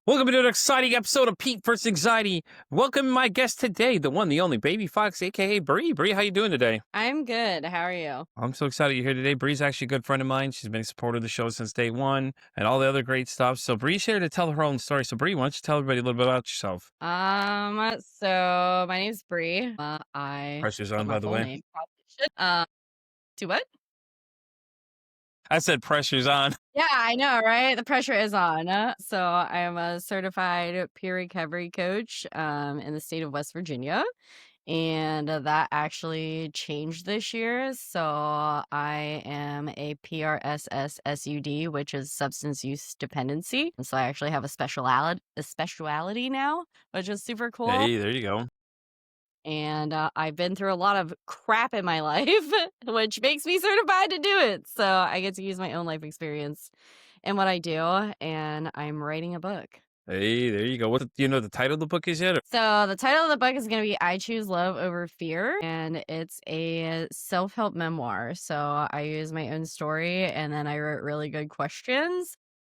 Welcome to an exciting episode of Pete vs. Anxiety. Welcome my guest today, the one, the only Baby Fox, aka Bree. Bree, how you doing today? I'm good. How are you? I'm so excited you're here today. Bree's actually a good friend of mine. She's been a supporter of the show since day one and all the other great stuff. So Bree's here to tell her own story. So Bree, why don't you tell everybody a little bit about yourself? So my name's Bree. I Pressure's spelled on, my by the full way. name. Probably should. Do what? I said pressure's on. Yeah, I know, right? The pressure is on. So I am a certified peer recovery coach in the state of West Virginia. And that actually changed this year. So I am a PRSS which is substance use dependency. And so I actually have a speciality now, which is super cool. Hey, there you go. And I've been through a lot of crap in my life, which makes me certified to do it. So I get to use my own life experience in what I do, and I'm writing a book. Hey, there you go. Do you know the title of the book is yet? So the title of the book is going to be I Choose Love Over Fear, and it's a self-help memoir. So I use my own story, and then I wrote really good questions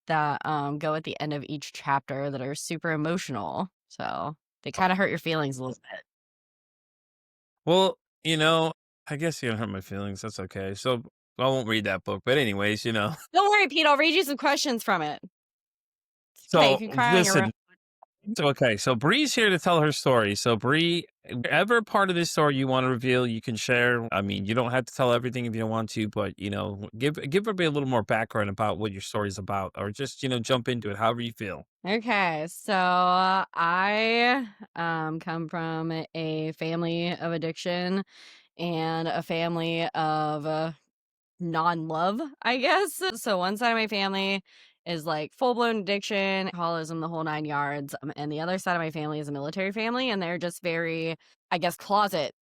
that go at the end of each chapter that are super emotional. So they kind of hurt your feelings a little bit. Well, I guess you don't hurt my feelings. That's okay. So I won't read that book. But anyways, Don't worry, Pete. I'll read you some questions from it. Okay, you So can cry on your own. listen, okay, so Bree's here to tell her story. So Bree, whatever part of this story you want to reveal, you can share. I mean, you don't have to tell everything if you don't want to, but give everybody a little more background about what your story is about, or just jump into it, however you feel. Okay, so I come from a family of addiction and a family of non-love, I guess. So one side of my family is like full-blown addiction, alcoholism, the whole nine yards, and the other side of my family is a military family, and they're just very, I guess, closet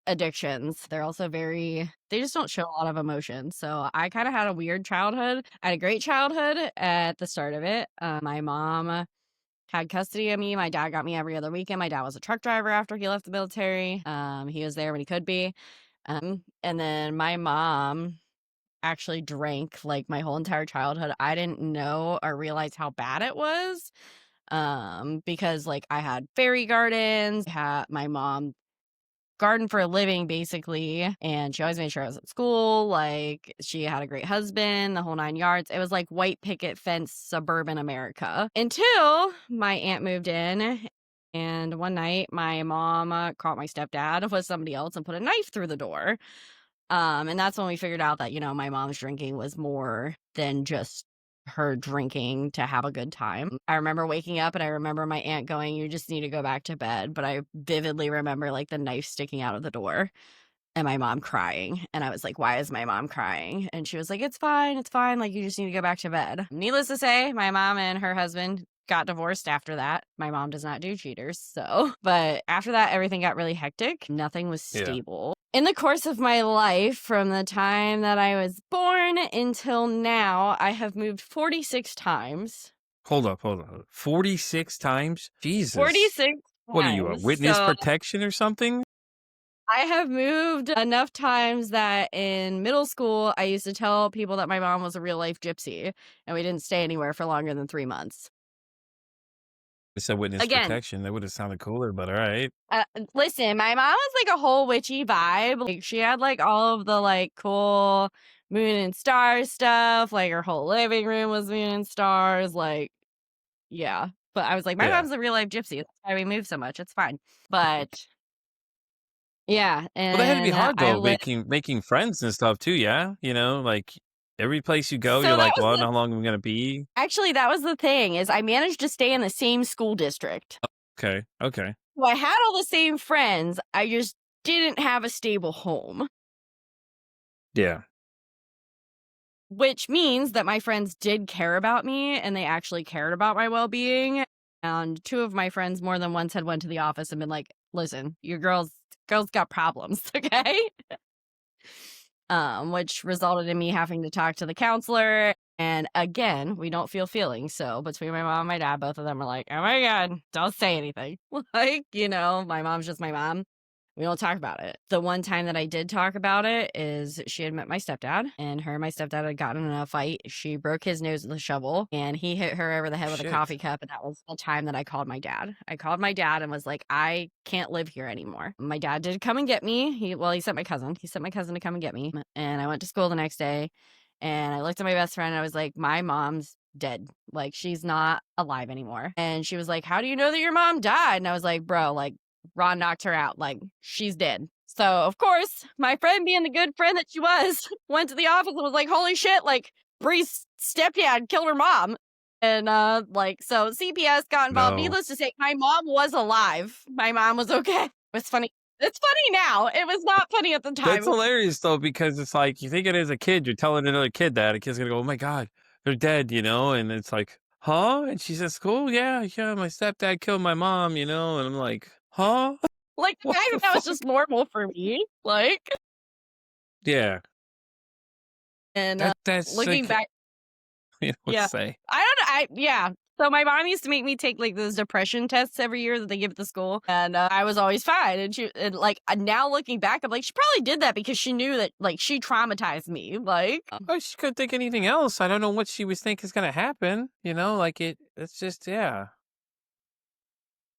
addictions. They're also they just don't show a lot of emotion. So I kind of had a weird childhood. I had a great childhood at the start of it. My mom had custody of me. My dad got me every other weekend. My dad was a truck driver after he left the military. He was there when he could be. And then my mom actually drank like my whole entire childhood. I didn't know or realize how bad it was. Because like I had fairy gardens, had my mom garden for a living basically, and she always made sure I was at school. Like she had a great husband, the whole nine yards. It was like white picket fence suburban America until my aunt moved in. And one night my mom caught my stepdad with somebody else and put a knife through the door. And that's when we figured out that, my mom's drinking was more than just her drinking to have a good time. I remember waking up and I remember my aunt going, "You just need to go back to bed." But I vividly remember like the knife sticking out of the door and my mom crying. And I was like, "Why is my mom crying?" And she was like, "It's fine. It's fine. Like, you just need to go back to bed." Needless to say, my mom and her husband got divorced after that. My mom does not do cheaters. So, but after that, everything got really hectic. Nothing was Yeah. stable. In the course of my life, from the time that I was born until now, I have moved 46 times. Hold up. 46 times? Jesus. 46 What are you, a times. witness So protection or something? I have moved enough times that in middle school, I used to tell people that my mom was a real life gypsy, and we didn't stay anywhere for longer than 3 months. I said witness Again, protection. That would have sounded cooler, but all right. listen, my mom was like a whole witchy vibe. Like she had like all of the like cool moon and stars stuff. Like her whole living room was moon and stars. Like, yeah. But I was like, my Yeah. mom's a real life gypsy. That's why we moved so much. It's fine. But yeah, Well, that had to be and hard I though, lived. making friends and stuff too. Yeah, like every place you go, you're So like, well, I don't know how long I'm gonna be. that was the thing is I managed to stay in the same school district. Okay. So I had all the same friends. I just didn't have a stable home. Yeah. Which means that my friends did care about me and they actually cared about my well-being. And two of my friends more than once had went to the office and been like, "Listen, your girls got problems, okay?" Which resulted in me having to talk to the counselor. And again, we don't feel feelings. So between my mom and my dad, both of them were like, "Oh my God, don't say anything." Like, my mom's just my mom. We don't talk about it. The one time that I did talk about it is she had met my stepdad, and her and my stepdad had gotten in a fight. She broke his nose with a shovel, and he hit her over the head with a Shit. coffee cup. And that was the time that I called my dad. I called my dad and was like, I can't live here anymore. My dad did come and get me. He sent my cousin. He sent my cousin to come and get me. And I went to school the next day, and I looked at my best friend and I was like, my mom's dead. Like, she's not alive anymore. And she was like, how do you know that your mom died? And I was like, bro, like, Ron knocked her out. Like, she's dead. So, of course, my friend, being the good friend that she was, went to the office and was like, holy shit, like, Bree's stepdad killed her mom. And, so CPS got involved. No. Needless to say, my mom was alive. My mom was okay. It was funny. It's funny now. It was not funny at the That's time. hilarious though, because it's like you think it as a kid, you're telling another kid that a kid's gonna go, "Oh my god, they're dead," and it's like, "Huh?" And she says, "School, yeah, yeah, my stepdad killed my mom," and I'm like, "Huh? Like, What I the that was fuck?" just normal for me. Like, Yeah, and, that's looking like, back, what to yeah. say. I don't know. Yeah. So my mom used to make me take like those depression tests every year that they give at the school, and I was always fine. Now looking back, I'm like, she probably did that because she knew that like she traumatized me. Like, Oh, she couldn't think anything else. I don't know what she was thinking is gonna happen. Like it's just yeah.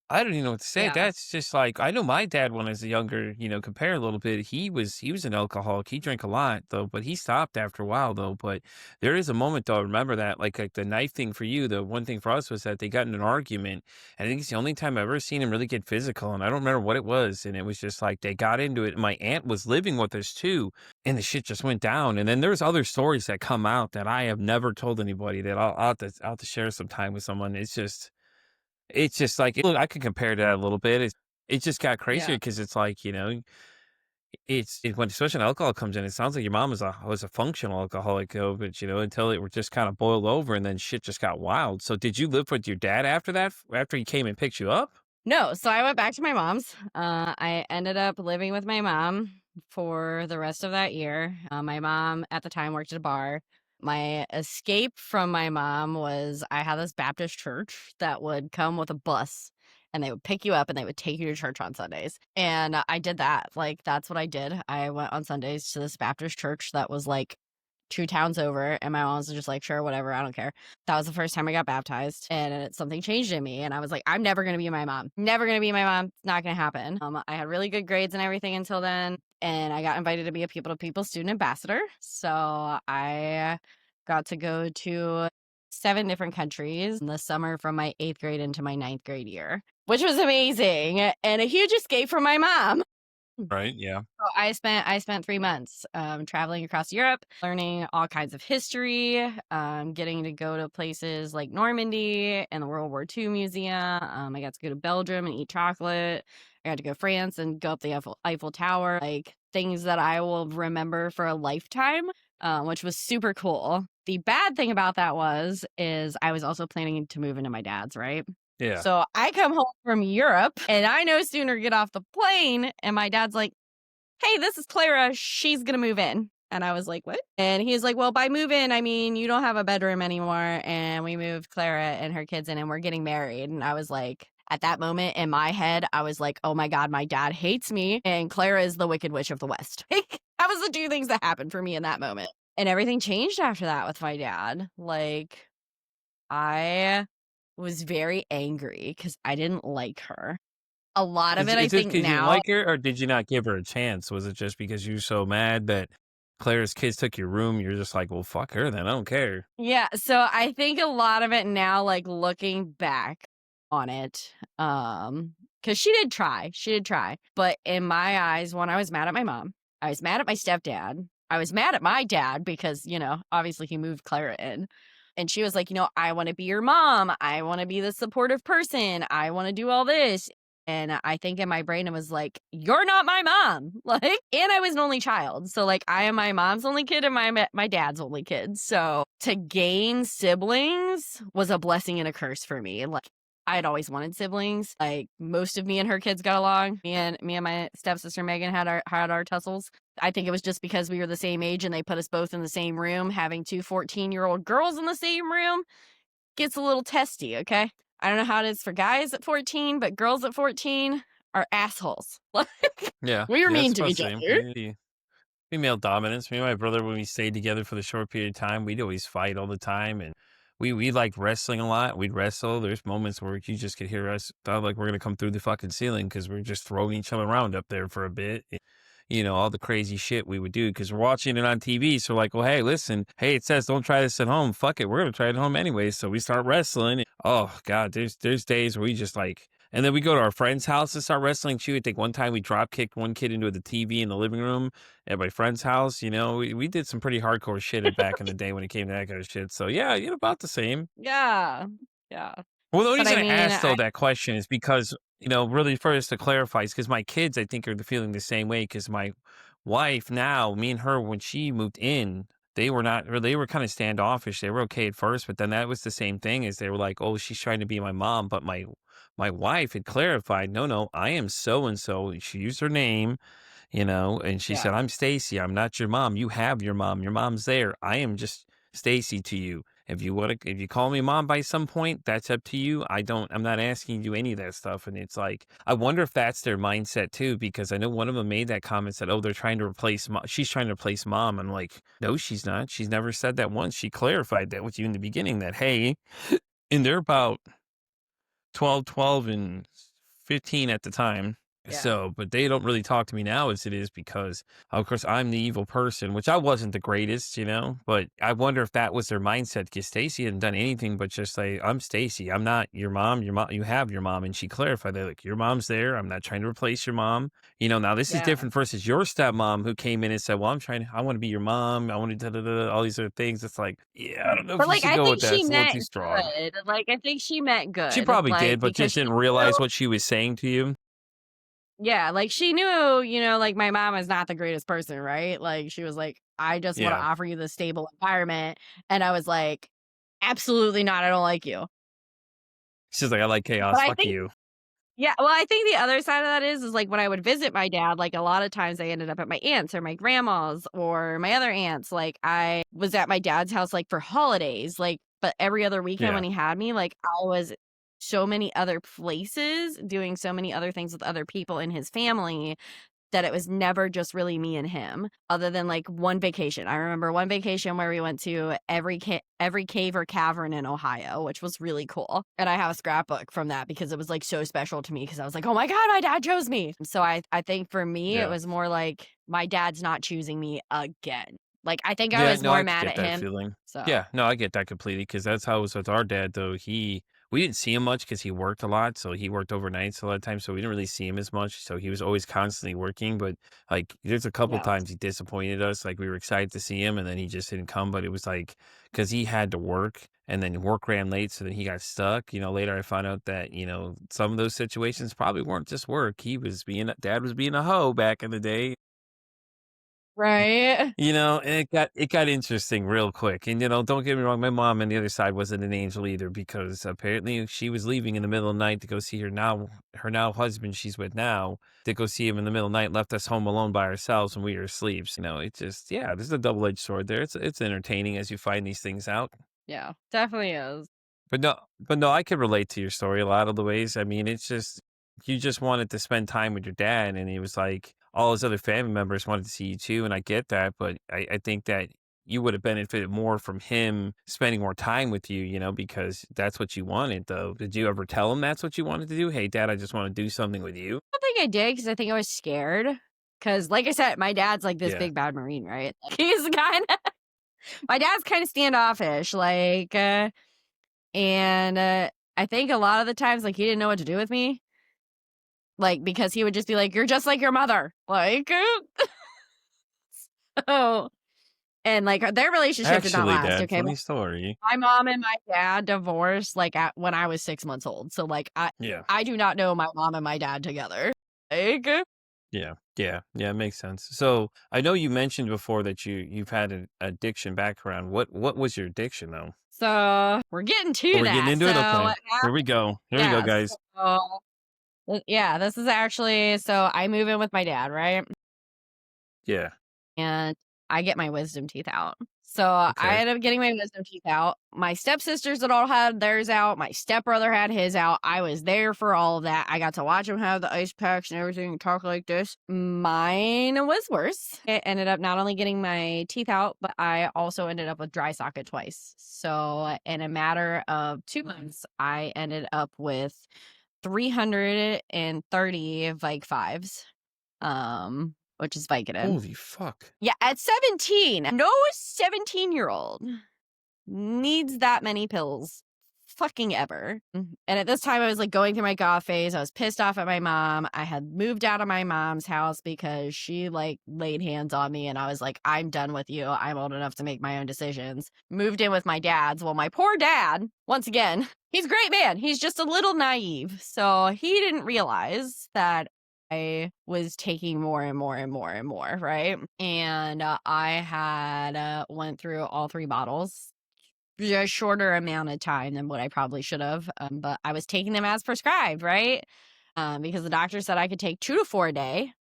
I don't even know what to say. yeah, That's just like I know my dad when I was younger, compare a little bit. He was an alcoholic. He drank a lot though, but he stopped after a while though. But there is a moment though, I remember that like the knife thing for you, the one thing for us was that they got in an argument. And I think it's the only time I've ever seen him really get physical. And I don't remember what it was. And it was just like they got into it. My aunt was living with us too. And the shit just went down. And then there's other stories that come out that I have never told anybody that I'll have to share sometime with someone. It's just like look, I could compare to that a little bit. It just got crazier yeah. because it's like, when especially when alcohol comes in, it sounds like your mom was a functional alcoholic though, but until it were just kind of boiled over and then shit just got wild. So did you live with your dad after that? After he came and picked you up? No, so I went back to my mom's. I ended up living with my mom for the rest of that year. My mom at the time worked at a bar. My escape from my mom was I had this Baptist church that would come with a bus, and they would pick you up and they would take you to church on Sundays. And I did that. Like, that's what I did. I went on Sundays to this Baptist church that was like 2 towns over, and my mom was just like, "Sure, whatever, I don't care." That was the first time I got baptized, and something changed in me, and I was like, "I'm never gonna be my mom. Never gonna be my mom. It's not gonna happen." I had really good grades and everything until then, and I got invited to be a People to People student ambassador. So I got to go to 7 different countries in the summer from my 8th grade into my 9th grade year, which was amazing and a huge escape from my mom. Right. Yeah. So I spent 3 months, traveling across Europe, learning all kinds of history, getting to go to places like Normandy and the World War II Museum. I got to go to Belgium and eat chocolate. I got to go to France and go up the Eiffel Tower, like things that I will remember for a lifetime, which was super cool. The bad thing about that is I was also planning to move into my dad's, right? Yeah. So I come home from Europe and I no sooner get off the plane and my dad's like, "Hey, this is Clara. She's going to move in." And I was like, "What?" And he's like, "Well, by move in, I mean, you don't have a bedroom anymore. And we moved Clara and her kids in and we're getting married." And I was like, at that moment in my head, I was like, "Oh my God, my dad hates me. And Clara is the Wicked Witch of the West." That was the 2 things that happened for me in that moment. And everything changed after that with my dad. Like, I was very angry because I didn't like her. A lot of Is it, I is this think because you didn't now. like her, or did you not give her a chance? Was it just because you were so mad that Claire's kids took your room? You're just like, well, fuck her then. I don't care. Yeah, so I think a lot of it now, like, looking back on it, because she did try, but in my eyes, when I was mad at my mom, I was mad at my stepdad, I was mad at my dad because, obviously he moved Clara in, and she was like, "I wanna be your mom, I wanna be the supportive person, I wanna do all this," and I think in my brain, it was like, "You're not my mom," like, and I was an only child, so, like, I am my mom's only kid and my dad's only kid, so to gain siblings was a blessing and a curse for me. Like, I had always wanted siblings. Like, most of me and her kids got along. Me and my stepsister Megan had our tussles. I think it was just because we were the same age and they put us both in the same room. Having 2 14-year-old girls in the same room gets a little testy, okay? I don't know how it is for guys at 14, but girls at 14, are assholes. Like, Yeah, we were yeah, mean it's to about the each same. other. Female dominance. Me and my brother, when we stayed together for the short period of time, we'd always fight all the time, and we like wrestling a lot. We'd wrestle. There's moments where you just could hear us thought like we're gonna come through the fucking ceiling because we're just throwing each other around up there for a bit. You know, all the crazy shit we would do because we're watching it on TV. So like, well, hey, listen, hey, it says don't try this at home. Fuck it, we're gonna try it at home anyway. So we start wrestling. Oh god, there's days where we just like, and then we go to our friend's house and start wrestling too. I think one time we drop kicked one kid into the TV in the living room at my friend's house. You know, we did some pretty hardcore shit back in the day when it came to that kind of shit. So yeah, you know, about the same. Yeah. Yeah. Well, the But I reason I mean, asked I though that question is because, you know, really first to clarify is because my kids I think are feeling the same way because my wife now, me and her when she moved in, they were not or they were kind of standoffish. They were okay at first, but then that was the same thing as they were like, "Oh, she's trying to be my mom." But my wife had clarified, "No, no, I am so and so." She used her name, you know, and she yeah. said, "I'm Stacy. I'm not your mom. You have your mom. Your mom's there. I am just Stacy to you. If you call me mom by some point, that's up to you. I'm not asking you to do any of that stuff." And it's like, I wonder if that's their mindset too, because I know one of them made that comment, said, "Oh, they're trying to replace mom. She's trying to replace mom." I'm like, no, she's not. She's never said that once. She clarified that with you in the beginning that, hey, and they're about 12 and 15 at the time. Yeah. So, but they don't really talk to me now as it is because, of course, I'm the evil person, which I wasn't the greatest, you know. But I wonder if that was their mindset because Stacy hadn't done anything but just say, "I'm Stacy. I'm not your mom. Your mom, you have your mom." And she clarified that, like, your mom's there. I'm not trying to replace your mom. You know, now this is Yeah. different versus your stepmom who came in and said, "Well, I want to be your mom. I want to all these other things." It's like, yeah, I don't know if But, you like, should I go with think that. she It's a little meant too strong. good. Like, I think she meant She good, probably did, like, but because just she didn't knew. realize what she was saying to you. Yeah, like, she knew, like, my mom is not the greatest person, right? Like, she was like, "I just wanna Yeah. offer you this stable environment," and I was like, "Absolutely not, I don't like you." She's like, "I like But chaos, I fuck think you." yeah, well, I think the other side of that is, like, when I would visit my dad, like, a lot of times I ended up at my aunt's or my grandma's or my other aunts, like, I was at my dad's house, like, for holidays, like, but every other weekend Yeah. when he had me, like, I was so many other places, doing so many other things with other people in his family that it was never just really me and him, other than, like, one vacation. I remember one vacation where we went to every cave or cavern in Ohio, which was really cool, and I have a scrapbook from that because it was, like, so special to me because I was like, "Oh my god, my dad chose me." So I think for me, it Yeah. was more like, my dad's not choosing me again. Like, I think I Yeah, was no, more I could mad get at that him, feeling. so Yeah, no, I get that completely because that's how it was with our dad, though. We didn't see him much because he worked a lot. So he worked overnights a lot of times. So we didn't really see him as much. So he was always constantly working. But like, there's a couple yeah. times he disappointed us. Like, we were excited to see him and then he just didn't come. But it was like, because he had to work and then work ran late. So then he got stuck. You know, later I found out that, you know, some of those situations probably weren't just work. Dad was being a hoe back in the day. Right? You know, and it got interesting real quick. And you know, don't get me wrong, my mom on the other side wasn't an angel either because apparently she was leaving in the middle of the night to go see her now husband she's with now to go see him in the middle of the night, left us home alone by ourselves when we were asleep. So, you know, it just yeah, there's a double-edged sword there. It's entertaining as you find these things out. Yeah, definitely is. But no, I could relate to your story a lot of the ways. I mean, it's just you just wanted to spend time with your dad, and he was like all his other family members wanted to see you too, and I get that, but I think that you would have benefited more from him spending more time with you, you know, because that's what you wanted, though. Did you ever tell him that's what you wanted to do? Hey, Dad, I just want to do something with you. I don't think I did because I think I was scared. Because, like I said, my dad's like this Yeah, big bad Marine, right? Like, he's kinda my dad's kinda standoffish, like, and, I think a lot of the times, like, he didn't know what to do with me, like, because he would just be like, "You're just like your mother." Like, so and, like, their relationship did not actually, last, Dad, okay? funny story. My mom and my dad divorced, like, at when I was 6 months old, so, like, Yeah. I do not know my mom and my dad together. Like, Yeah, yeah, yeah, it makes sense. So I know you mentioned before that you've had an addiction background. What was your addiction though? so we're getting Oh, to we're getting that. into So it. Okay, what here happened we go. Here we go, yeah, guys. yeah, this is actually so I move in with my dad, right? Yeah, And I get my wisdom teeth out. So I Okay. ended up getting my wisdom teeth out. My stepsisters had all had theirs out. My stepbrother had his out. I was there for all of that. I got to watch him have the ice packs and everything and talk like this. Mine was worse. It ended up not only getting my teeth out, but I also ended up with dry socket twice. So in a matter of 2 months, I ended up with 330 Vike fives, which is Vicodin. Holy fuck. Yeah, at 17, no 17-year-old needs that many pills fucking ever. And at this time, I was like going through my goth phase. I was pissed off at my mom. I had moved out of my mom's house because she like laid hands on me, and I was like, I'm done with you. I'm old enough to make my own decisions. Moved in with my dad's. Well, my poor dad, once again, he's a great man. He's just a little naive. So he didn't realize that I was taking more and more and more and more, right? And I had went through all 3 bottles a shorter amount of time than what I probably should have. But I was taking them as prescribed, right? Because the doctor said I could take 2 to 4 a day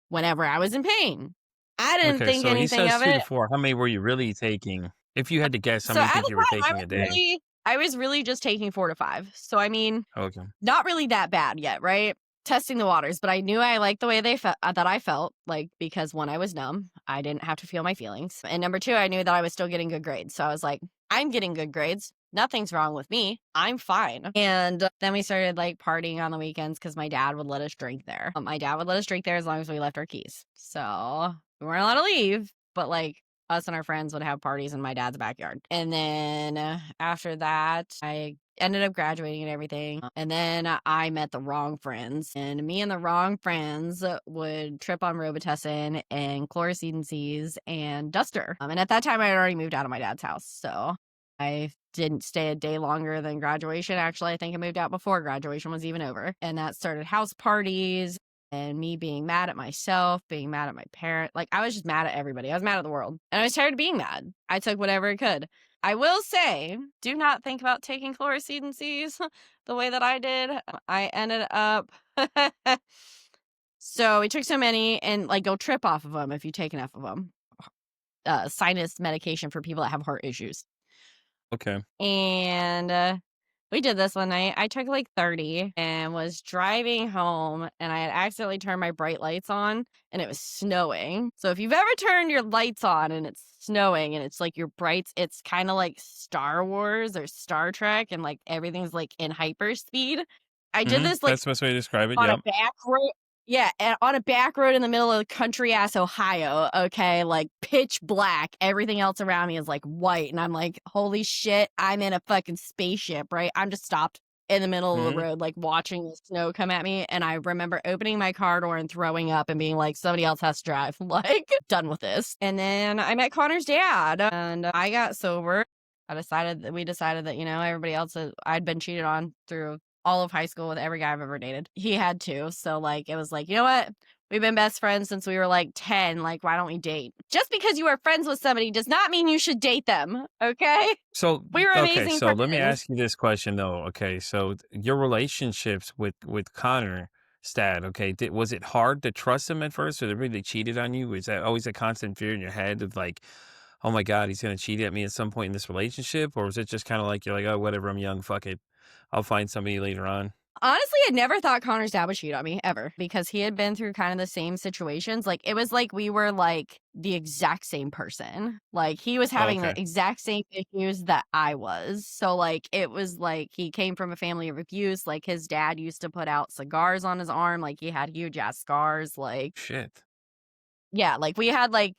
whenever I was in pain. I didn't Okay, think so he anything says of 2 to it. 4. How many were you really taking? If you had to guess, how So many at you think the you were time, taking a day? I was really just taking 4 to 5. So I mean, Okay. not really that bad yet, right? Testing the waters, but I knew I liked the way they felt that I felt, like, because one, I was numb. I didn't have to feel my feelings. And number two, I knew that I was still getting good grades. So I was like, I'm getting good grades. Nothing's wrong with me. I'm fine. And then we started like partying on the weekends because my dad would let us drink there. My dad would let us drink there as long as we left our keys. So we weren't allowed to leave, but like us and our friends would have parties in my dad's backyard. And then after that, I ended up graduating and everything. And then I met the wrong friends. And me and the wrong friends would trip on Robitussin and chlorocidin Cs and Duster. And at that time, I had already moved out of my dad's house. So I didn't stay a day longer than graduation. Actually, I think I moved out before graduation was even over. And that started house parties and me being mad at myself, being mad at my parent. Like, I was just mad at everybody. I was mad at the world. And I was tired of being mad. I took whatever I could. I will say, do not think about taking chlorocidin Cs the way that I did. I ended up. So we took so many, and like, go trip off of them if you take enough of them. Sinus medication for people that have heart issues. Okay. And we did this one night. I took like 30 and was driving home, and I had accidentally turned my bright lights on, and it was snowing. So if you've ever turned your lights on and it's snowing and it's like your brights, it's kind of like Star Wars or Star Trek, and like everything's like in hyper speed. I did Mhm. this like That's the best way to describe it, on a yep. back road. Yeah, and on a back road in the middle of country ass Ohio, okay, like pitch black. Everything else around me is like white, and I'm like, holy shit, I'm in a fucking spaceship, right? I'm just stopped in the middle of the Mhm. road, like watching the snow come at me. And I remember opening my car door and throwing up and being like, somebody else has to drive. Like, done with this. And then I met Connor's dad, and I got sober. We decided that, everybody else, I'd been cheated on through all of high school with every guy I've ever dated. He had too. So like, it was like, you know what? We've been best friends since we were like 10. Like, why don't we date? Just because you are friends with somebody does not mean you should date them. Okay. So, We were okay, amazing so let me friends. ask you this question though. Okay, so your relationships with Connor Stad, okay, was it hard to trust him at first, or they really cheated on you? Was that always a constant fear in your head of like, oh my God, he's gonna cheat at me at some point in this relationship, or was it just kind of like you're like, oh, whatever, I'm young, fuck it, I'll find somebody later on? Honestly, I never thought Connor's dad would cheat on me ever because he had been through kind of the same situations. Like, it was like we were like the exact same person. Like, he was Oh, having okay, the exact same issues that I was. So, like, it was like he came from a family of abuse. Like, his dad used to put out cigars on his arm. Like, he had huge ass scars. Like, shit, yeah, like we had like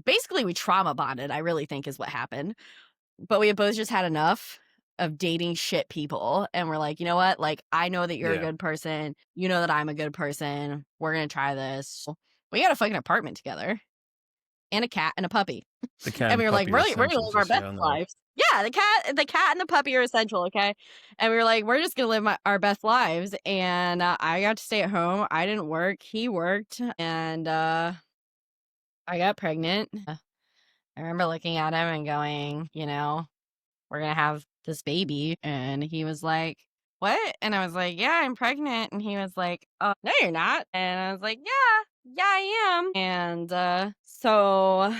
basically we trauma bonded, I really think is what happened. But we had both just had enough of dating shit people, and we're like, "You know what? Like, I know that you're a yeah, good person. You know that I'm a good person. We're gonna try this." We got a fucking apartment together and a cat and a puppy. the cat And we and were like, puppy are we're gonna essential, live our just so best y'all know. lives." Yeah, the cat and the puppy are essential, okay? And we were like, "We're just gonna live our best lives." And I got to stay at home. I didn't work. He worked, and I got pregnant. I remember looking at him and going, we're gonna have this baby. And he was like, what? And I was like, yeah, I'm pregnant. And he was like, oh, no, you're not. And I was like, yeah. Yeah, I am. And so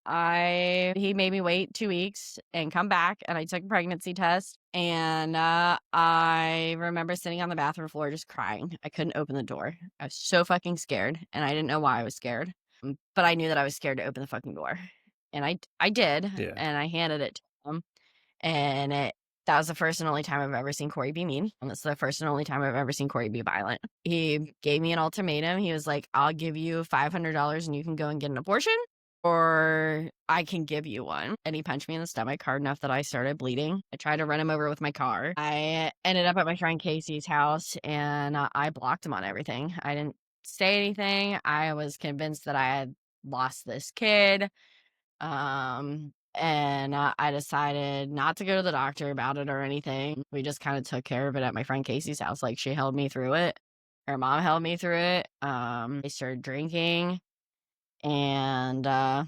I he made me wait 2 weeks and come back, and I took a pregnancy test, and I remember sitting on the bathroom floor just crying. I couldn't open the door. I was so fucking scared, and I didn't know why I was scared. But I knew that I was scared to open the fucking door. And I did, Yeah. and I handed it to him. And that was the first and only time I've ever seen Corey be mean. And that's the first and only time I've ever seen Corey be violent. He gave me an ultimatum. He was like, I'll give you $500 and you can go and get an abortion, or I can give you one. And he punched me in the stomach hard enough that I started bleeding. I tried to run him over with my car. I ended up at my friend Casey's house, and I blocked him on everything. I didn't say anything. I was convinced that I had lost this kid. And I decided not to go to the doctor about it or anything. We just kind of took care of it at my friend Casey's house. Like, she held me through it. Her mom held me through it. I started drinking, and I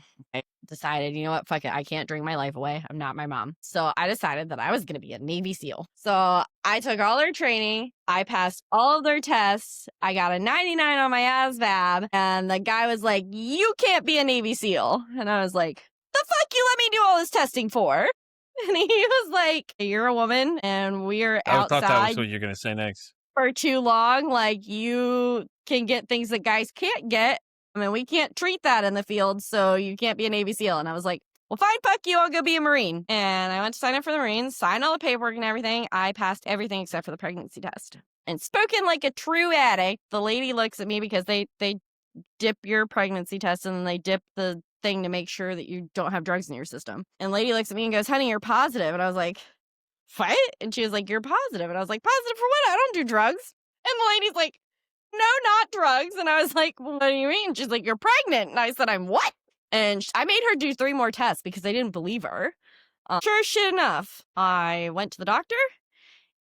decided, you know what, fuck it. I can't drink my life away. I'm not my mom. So I decided that I was going to be a Navy SEAL. So I took all their training. I passed all of their tests. I got a 99 on my ASVAB. And the guy was like, you can't be a Navy SEAL. And I was like, the fuck you let me do all this testing for? And he was like, you're a woman and we're I thought that was outside what you're gonna say next. for too long. Like, you can get things that guys can't get. I mean, we can't treat that in the field, so you can't be a Navy SEAL. And I was like, well, fine, fuck you, I'll go be a Marine. And I went to sign up for the Marines, signed all the paperwork and everything. I passed everything except for the pregnancy test. And spoken like a true addict, the lady looks at me because they dip your pregnancy test and then they dip the thing to make sure that you don't have drugs in your system. And lady looks at me and goes, honey, you're positive. And I was like, what? And she was like, you're positive. And I was like, positive for what? I don't do drugs. And the lady's like, no, not drugs. And I was like, well, what do you mean? She's like, you're pregnant. And I said, I'm what? And I made her do 3 more tests because I didn't believe her. Sure shit enough, I went to the doctor,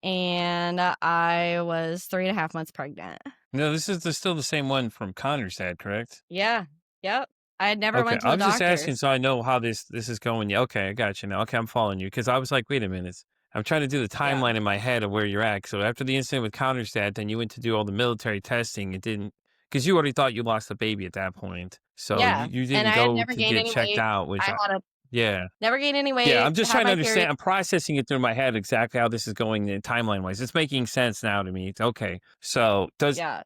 and I was 3.5 months pregnant. No, this is still the same one from Connor's dad, correct? Yeah. Yep. I had never Okay, went to the I'm just asking doctors. so I know how this is going. Yeah, okay, I got you now. Okay, I'm following you because I was like, wait a minute. I'm trying to do the Yeah. timeline in my head of where you're at. So after the incident with Connor's dad, then you went to do all the military testing. It didn't because you already thought you lost the baby at that point. So Yeah. you And didn't I had go never to gained get any checked weight. out, which I had a yeah. never gained any Yeah, I'm weight, just had trying to my understand. period. I'm processing it through my head exactly how this is going timeline wise. It's making sense now to me. Okay. So does Yeah.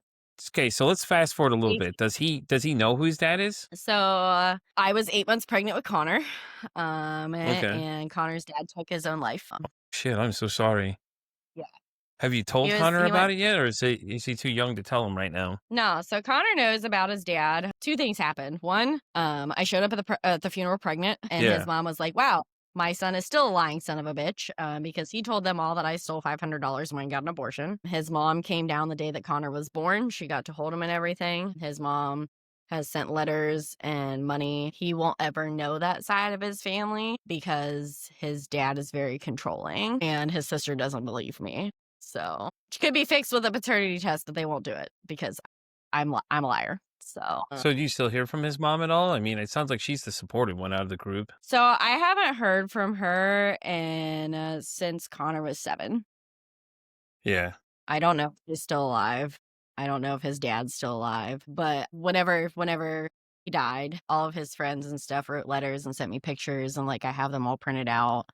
okay, so let's fast forward a little Crazy. bit. Does he know who his dad is? So, I was 8 months pregnant with Connor, Okay. and Connor's dad took his own life. Shit, I'm so sorry. Yeah. Have you told Connor He about went it yet, or is he too young to tell him right now? No, so Connor knows about his dad. 2 things happened. One, I showed up at the funeral pregnant, and his Yeah. mom was like, "Wow, my son is still a lying son of a bitch," because he told them all that I stole $500 and went and got an abortion. His mom came down the day that Connor was born. She got to hold him and everything. His mom has sent letters and money. He won't ever know that side of his family because his dad is very controlling, and his sister doesn't believe me. So, which could be fixed with a paternity test, but they won't do it because I'm a liar. So, So do you still hear from his mom at all? I mean, it sounds like she's the supportive one out of the group. so I haven't heard from her and since Connor was 7. Yeah. I don't know if he's still alive. I don't know if his dad's still alive, but whenever he died, all of his friends and stuff wrote letters and sent me pictures, and like I have them all printed out.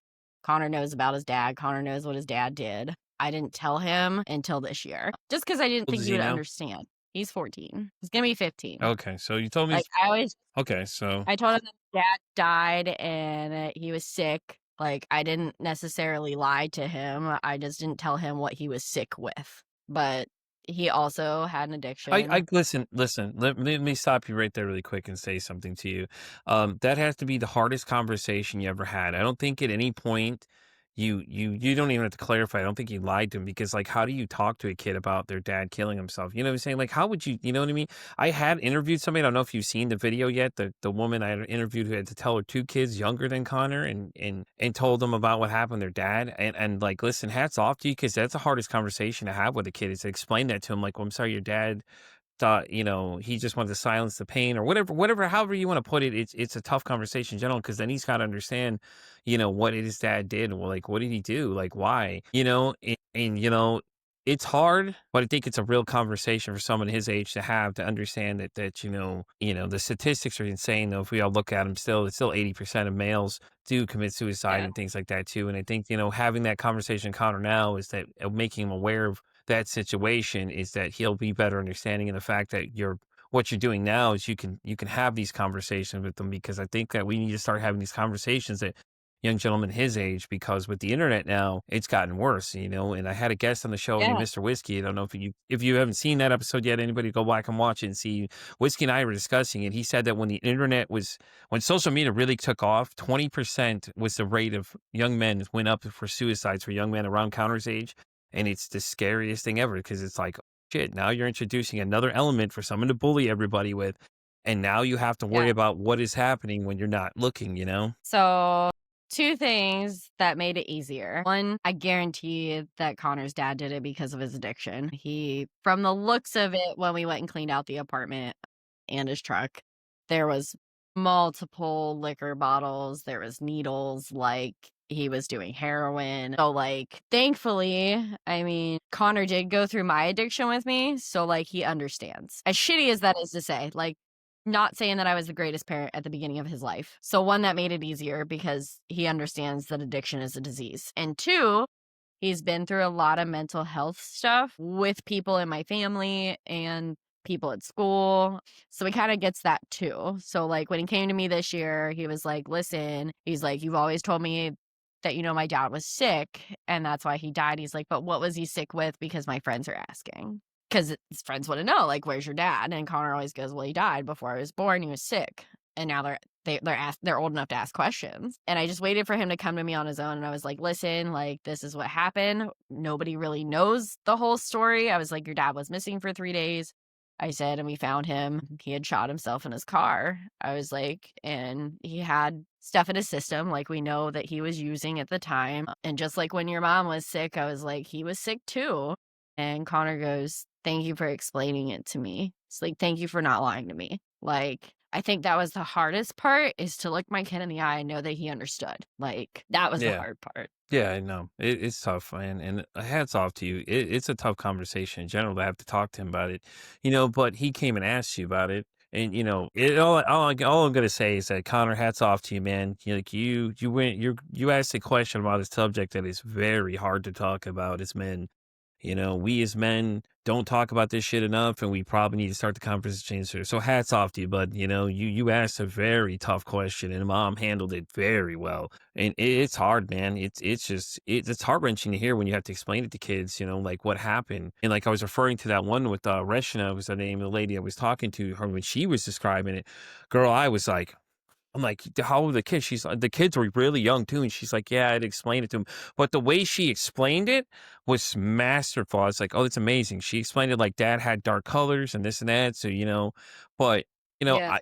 Connor knows about his dad. Connor knows what his dad did. I didn't tell him until this year, just because I didn't How old think is he he would now? understand. He's 14. He's gonna be 15. Okay, so you told me Like, okay, so I told him that his dad died and he was sick. Like, I didn't necessarily lie to him. I just didn't tell him what he was sick with. But he also had an I addiction. listen. Let me stop you right there really quick and say something to you. That has to be the hardest conversation you ever had. I don't think at any point you don't even have to clarify. I don't think you lied to him because like how do you talk to a kid about their dad killing himself? You know what I'm saying? Like how would you know what I mean? I had interviewed somebody, I don't know if you've seen the video yet, the woman I had interviewed who had to tell her 2 kids younger than Connor and told them about what happened to their dad and like listen, hats off to you because that's the hardest conversation to have with a kid is to explain that to him like, well, I'm sorry your dad thought, he just wanted to silence the pain or whatever, however you want to put it. It's a tough conversation in general because then he's got to understand, what his dad did. Well, like, what did he do? Like, why? And it's hard, but I think it's a real conversation for someone his age to have to understand that the statistics are insane though. If we all look at them still, it's still 80% of males do commit suicide Yeah. and things like that too. And I think, having that conversation with Connor now is that making him aware of that situation is that he'll be better understanding of the fact that what you're doing now is you can have these conversations with them because I think that we need to start having these conversations that young gentleman his age because with the internet now, it's gotten worse. And I had a guest on the show named Yeah. Mr. Whiskey. I don't know if you haven't seen that episode yet, anybody go back and watch it and see. Whiskey and I were discussing it. He said that when social media really took off, 20% was the rate of young men went up for suicides for young men around Connor's age. And it's the scariest thing ever because it's like, shit, now you're introducing another element for someone to bully everybody with. And now you have to worry Yeah. about what is happening when you're not looking. So, two things that made it easier. One, I guarantee that Connor's dad did it because of his addiction. From the looks of it, when we went and cleaned out the apartment and his truck, there was multiple liquor bottles, there was needles, like he was doing heroin. So like thankfully, I mean, Connor did go through my addiction with me, so like he understands. As shitty as that is to say, like not saying that I was the greatest parent at the beginning of his life. So one, that made it easier because he understands that addiction is a disease. And two, he's been through a lot of mental health stuff with people in my family and people at school. So he kind of gets that too. So like when he came to me this year, he was like, listen, he's like, you've always told me that, my dad was sick and that's why he died. He's like, but what was he sick with? Because my friends are asking. Because his friends want to know, like, where's your dad? And Connor always goes, well, he died before I was born. He was sick. And now they're old enough to ask questions. And I just waited for him to come to me on his own. And I was like, listen, like, this is what happened. Nobody really knows the whole story. I was like, your dad was missing for 3 days. I said, and we found him. He had shot himself in his car. I was like, and he had stuff in his system, like we know that he was using at the time. And just like when your mom was sick, I was like, he was sick too. And Connor goes, thank you for explaining it to me. It's like, thank you for not lying to me. Like, I think that was the hardest part, is to look my kid in the eye and know that he understood. Like, that was the Yeah. hard part. Yeah, I know. It's tough, man. And hats off to you. It's a tough conversation in general to have to talk to him about it. But he came and asked you about it. And all I'm gonna say is that Connor, hats off to you, man. Like you asked a question about a subject that is very hard to talk about as men. We as men don't talk about this shit enough, and we probably need to start the conversation here. So hats off to you, bud. You asked a very tough question, and mom handled it very well. And it's hard, man. It's heart wrenching to hear when you have to explain it to kids. Like what happened. And like I was referring to that one with Reshna was the name of the lady I was talking to her when she was describing it. Girl, I was like, I'm like, how old are the kids? She's like, the kids were really young too. And she's like, yeah, I'd explain it to him. But the way she explained it was masterful. I was like, oh, that's amazing. She explained it like dad had dark colors and this and that. So, but, Yeah.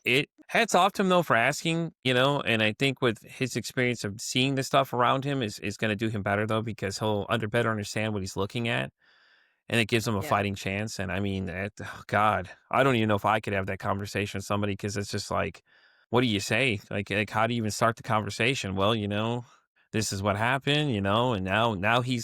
hats off to him though for asking, and I think with his experience of seeing the stuff around him is going to do him better though, because he'll better understand what he's looking at. And it gives him a Yeah. fighting chance. And I mean, oh God, I don't even know if I could have that conversation with somebody because it's just like, what do you say? Like, how do you even start the conversation? Well, this is what happened, and now now he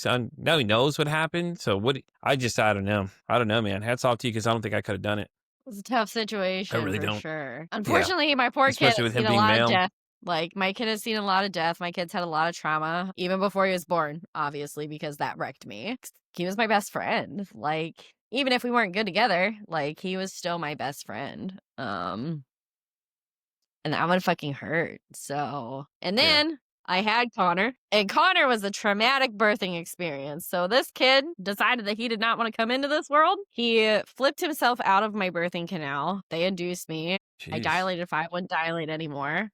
knows what happened. So I don't know. I don't know, man. Hats off to you because I don't think I could have done it. It was a tough I situation really for don't. sure. Yeah. Unfortunately, my poor kid Especially has with him seen a being lot of male. death. Like, my kid has seen a lot of death. My kid's had a lot of trauma, even before he was born, obviously, because that wrecked me. He was my best friend. Like, even if we weren't good together, like, he was still my best friend. And that one fucking hurt. So, and Yeah. then I had Connor, and Connor was a traumatic birthing experience. So this kid decided that he did not want to come into this world. He flipped himself out of my birthing canal. They induced me. I Jeez. dilated 5, wouldn't dilate anymore.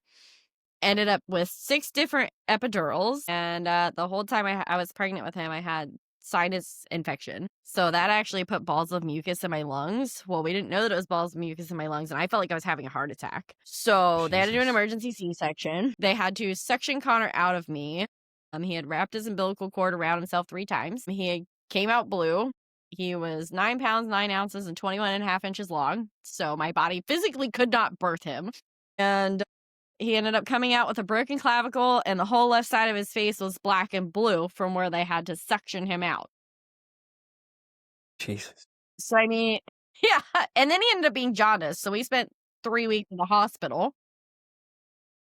Ended up with 6 different epidurals. And the whole time I was pregnant with him, I had sinus infection. So that actually put balls of mucus in my lungs. Well, we didn't know that it was balls of mucus in my lungs, and I felt like I was having a heart attack. So they had to do an Jesus. emergency C-section. They had to suction Connor out of me. He had wrapped his umbilical cord around himself 3 times. He came out blue. He was 9 pounds, 9 ounces, and 21.5 inches long. So my body physically could not birth him. And he ended up coming out with a broken clavicle, and the whole left side of his face was black and blue from where they had to suction him out. Jesus. So, I mean yeah, and then he ended up being jaundiced, so we spent 3 weeks in the hospital,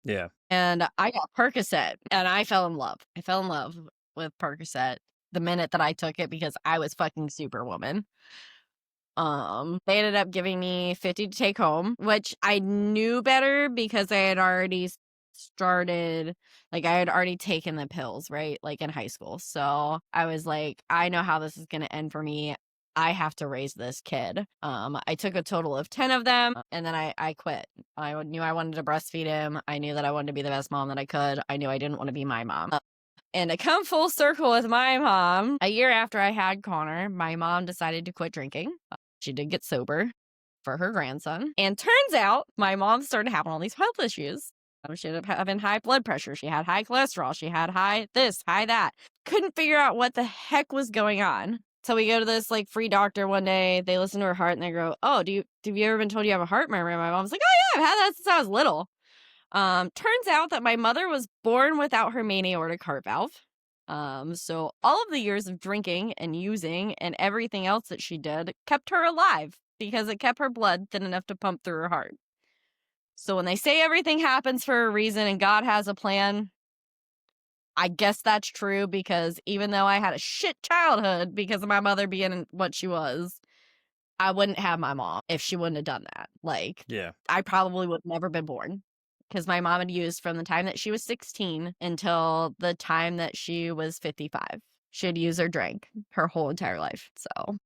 Yeah. and I got Percocet, and I fell in love. I fell in love with Percocet the minute that I took it because I was fucking Superwoman. They ended up giving me 50 to take home, which I knew better because I had already started like, I had already taken the pills, right? Like, in high school. So, I was like, "I know how this is gonna end for me. I have to raise this kid." I took a total of 10 of them, and then I quit. Knew I wanted to breastfeed him. I knew that I wanted to be the best mom that I could. I knew I didn't wanna be my mom. And to come full circle with my mom, a year after I had Connor, my mom decided to quit drinking. She did get sober for her grandson. And turns out my mom started having all these health issues. She ended up having high blood pressure. She had high cholesterol. She had high this, high that. Couldn't figure out what the heck was going on. So we go to this like free doctor one day. They listen to her heart and they go, "Oh, have you ever been told you have a heart murmur?" And my mom's like, "Oh yeah, I've had that since I was little." Turns out that my mother was born without her main aortic heart valve. So all of the years of drinking and using and everything else that she did kept her alive because it kept her blood thin enough to pump through her heart. So when they say everything happens for a reason and God has a plan, I guess that's true because even though I had a shit childhood because of my mother being what she was, I wouldn't have my mom if she wouldn't have done that. Like, Yeah. I probably would have never been born because my mom had used from the time that she was 16 until the time that she was 55. She had used or drank her whole entire life. So Is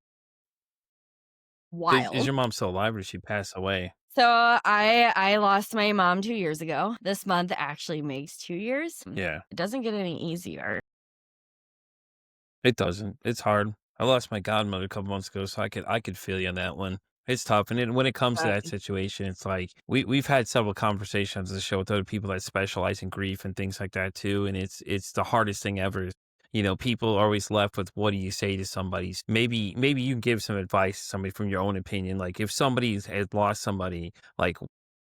wild. your mom still alive or did she pass away? So I lost my mom 2 years ago. This month actually makes 2 years. Yeah. It doesn't get any easier. It doesn't. It's hard. I lost my godmother a couple months ago, so I could feel you on that one. It's tough, and then when it comes to Uh, that situation, it's like we've had several conversations on the show with other people that specialize in grief and things like that too, and it's the hardest thing ever. You know, people are always left with what do you say to somebody? Maybe you can give some advice to somebody from your own opinion. Like if somebody has lost somebody, like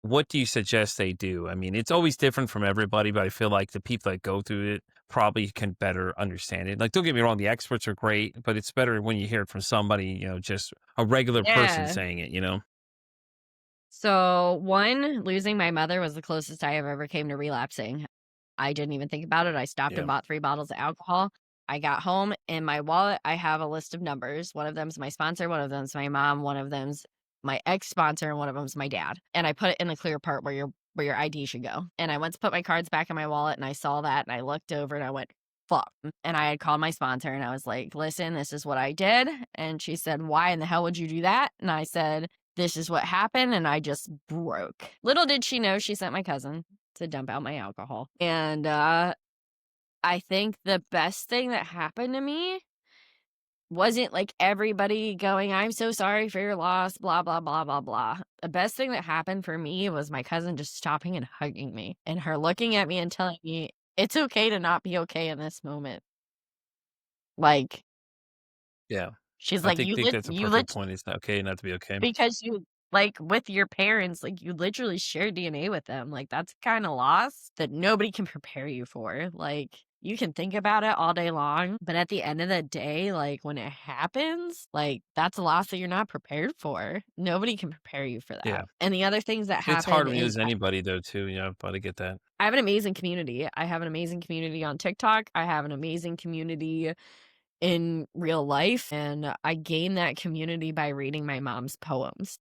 what do you suggest they do? I mean, it's always different from everybody, but I feel like the people that go through it probably can better understand it. Like, don't get me wrong, the experts are great, but it's better when you hear it from somebody, just a regular person yeah. saying it, you know? So, one, losing my mother was the closest I have ever came to relapsing. I didn't even think about it. I stopped and Yeah. bought 3 bottles of alcohol. I got home, in my wallet, I have a list of numbers. One of them's my sponsor, one of them's my mom, one of them's my ex-sponsor, and one of them's my dad. And I put it in the clear part where your ID should go. And I went to put my cards back in my wallet, and I saw that, and I looked over, and I went, "Fuck." And I had called my sponsor, and I was like, "Listen, this is what I did." And she said, "Why in the hell would you do that?" And I said, "This is what happened," and I just broke. Little did she know she sent my cousin to dump out my alcohol. And, I think the best thing that happened to me wasn't, like, everybody going, "I'm so sorry for your loss, blah, blah, blah, blah, blah." The best thing that happened for me was my cousin just stopping and hugging me, and her looking at me and telling me, "It's okay to not be okay in this moment." Like, Yeah. she's I like, think that's a you perfect lit point. It's not okay not to be okay. because you like, with your parents, like, you literally share DNA with them, like, that's kinda loss that nobody can prepare you for, like, you can think about it all day long, but at the end of the day, like, when it happens, like, that's a loss that you're not prepared for. Nobody can prepare you for Yeah. that, and the other things that It's happen hard when you is lose anybody though too, yeah, but I get that. I have an amazing community. I have an amazing community on TikTok, I have an amazing community in real life, and I gained that community by reading my mom's poems.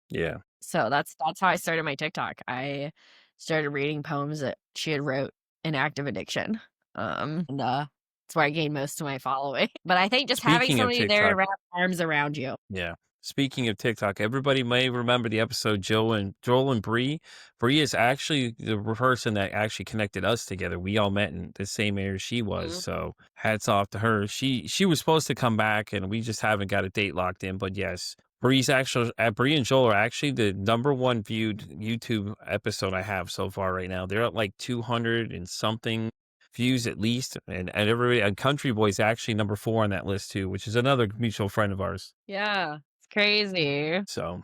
Yeah. So that's how I started my TikTok. I started reading poems that she had wrote in active addiction. And that's where I gained most of my following. But I think just having Speaking of somebody there to TikTok, wrap arms around you. yeah. Speaking of TikTok, everybody may remember the episode Joel and Bree. Bree is actually the person that actually connected us together. We all met in the same area she was. Mhm. So hats off to her. She was supposed to come back and we just haven't got a date locked in. But yes, Bree and Joel are actually the number one viewed YouTube episode I have so far right now. They're at like 200 and something views at least. And everybody and Country Boy's actually number 4 on that list too, which is another mutual friend of ours. Yeah, it's crazy. So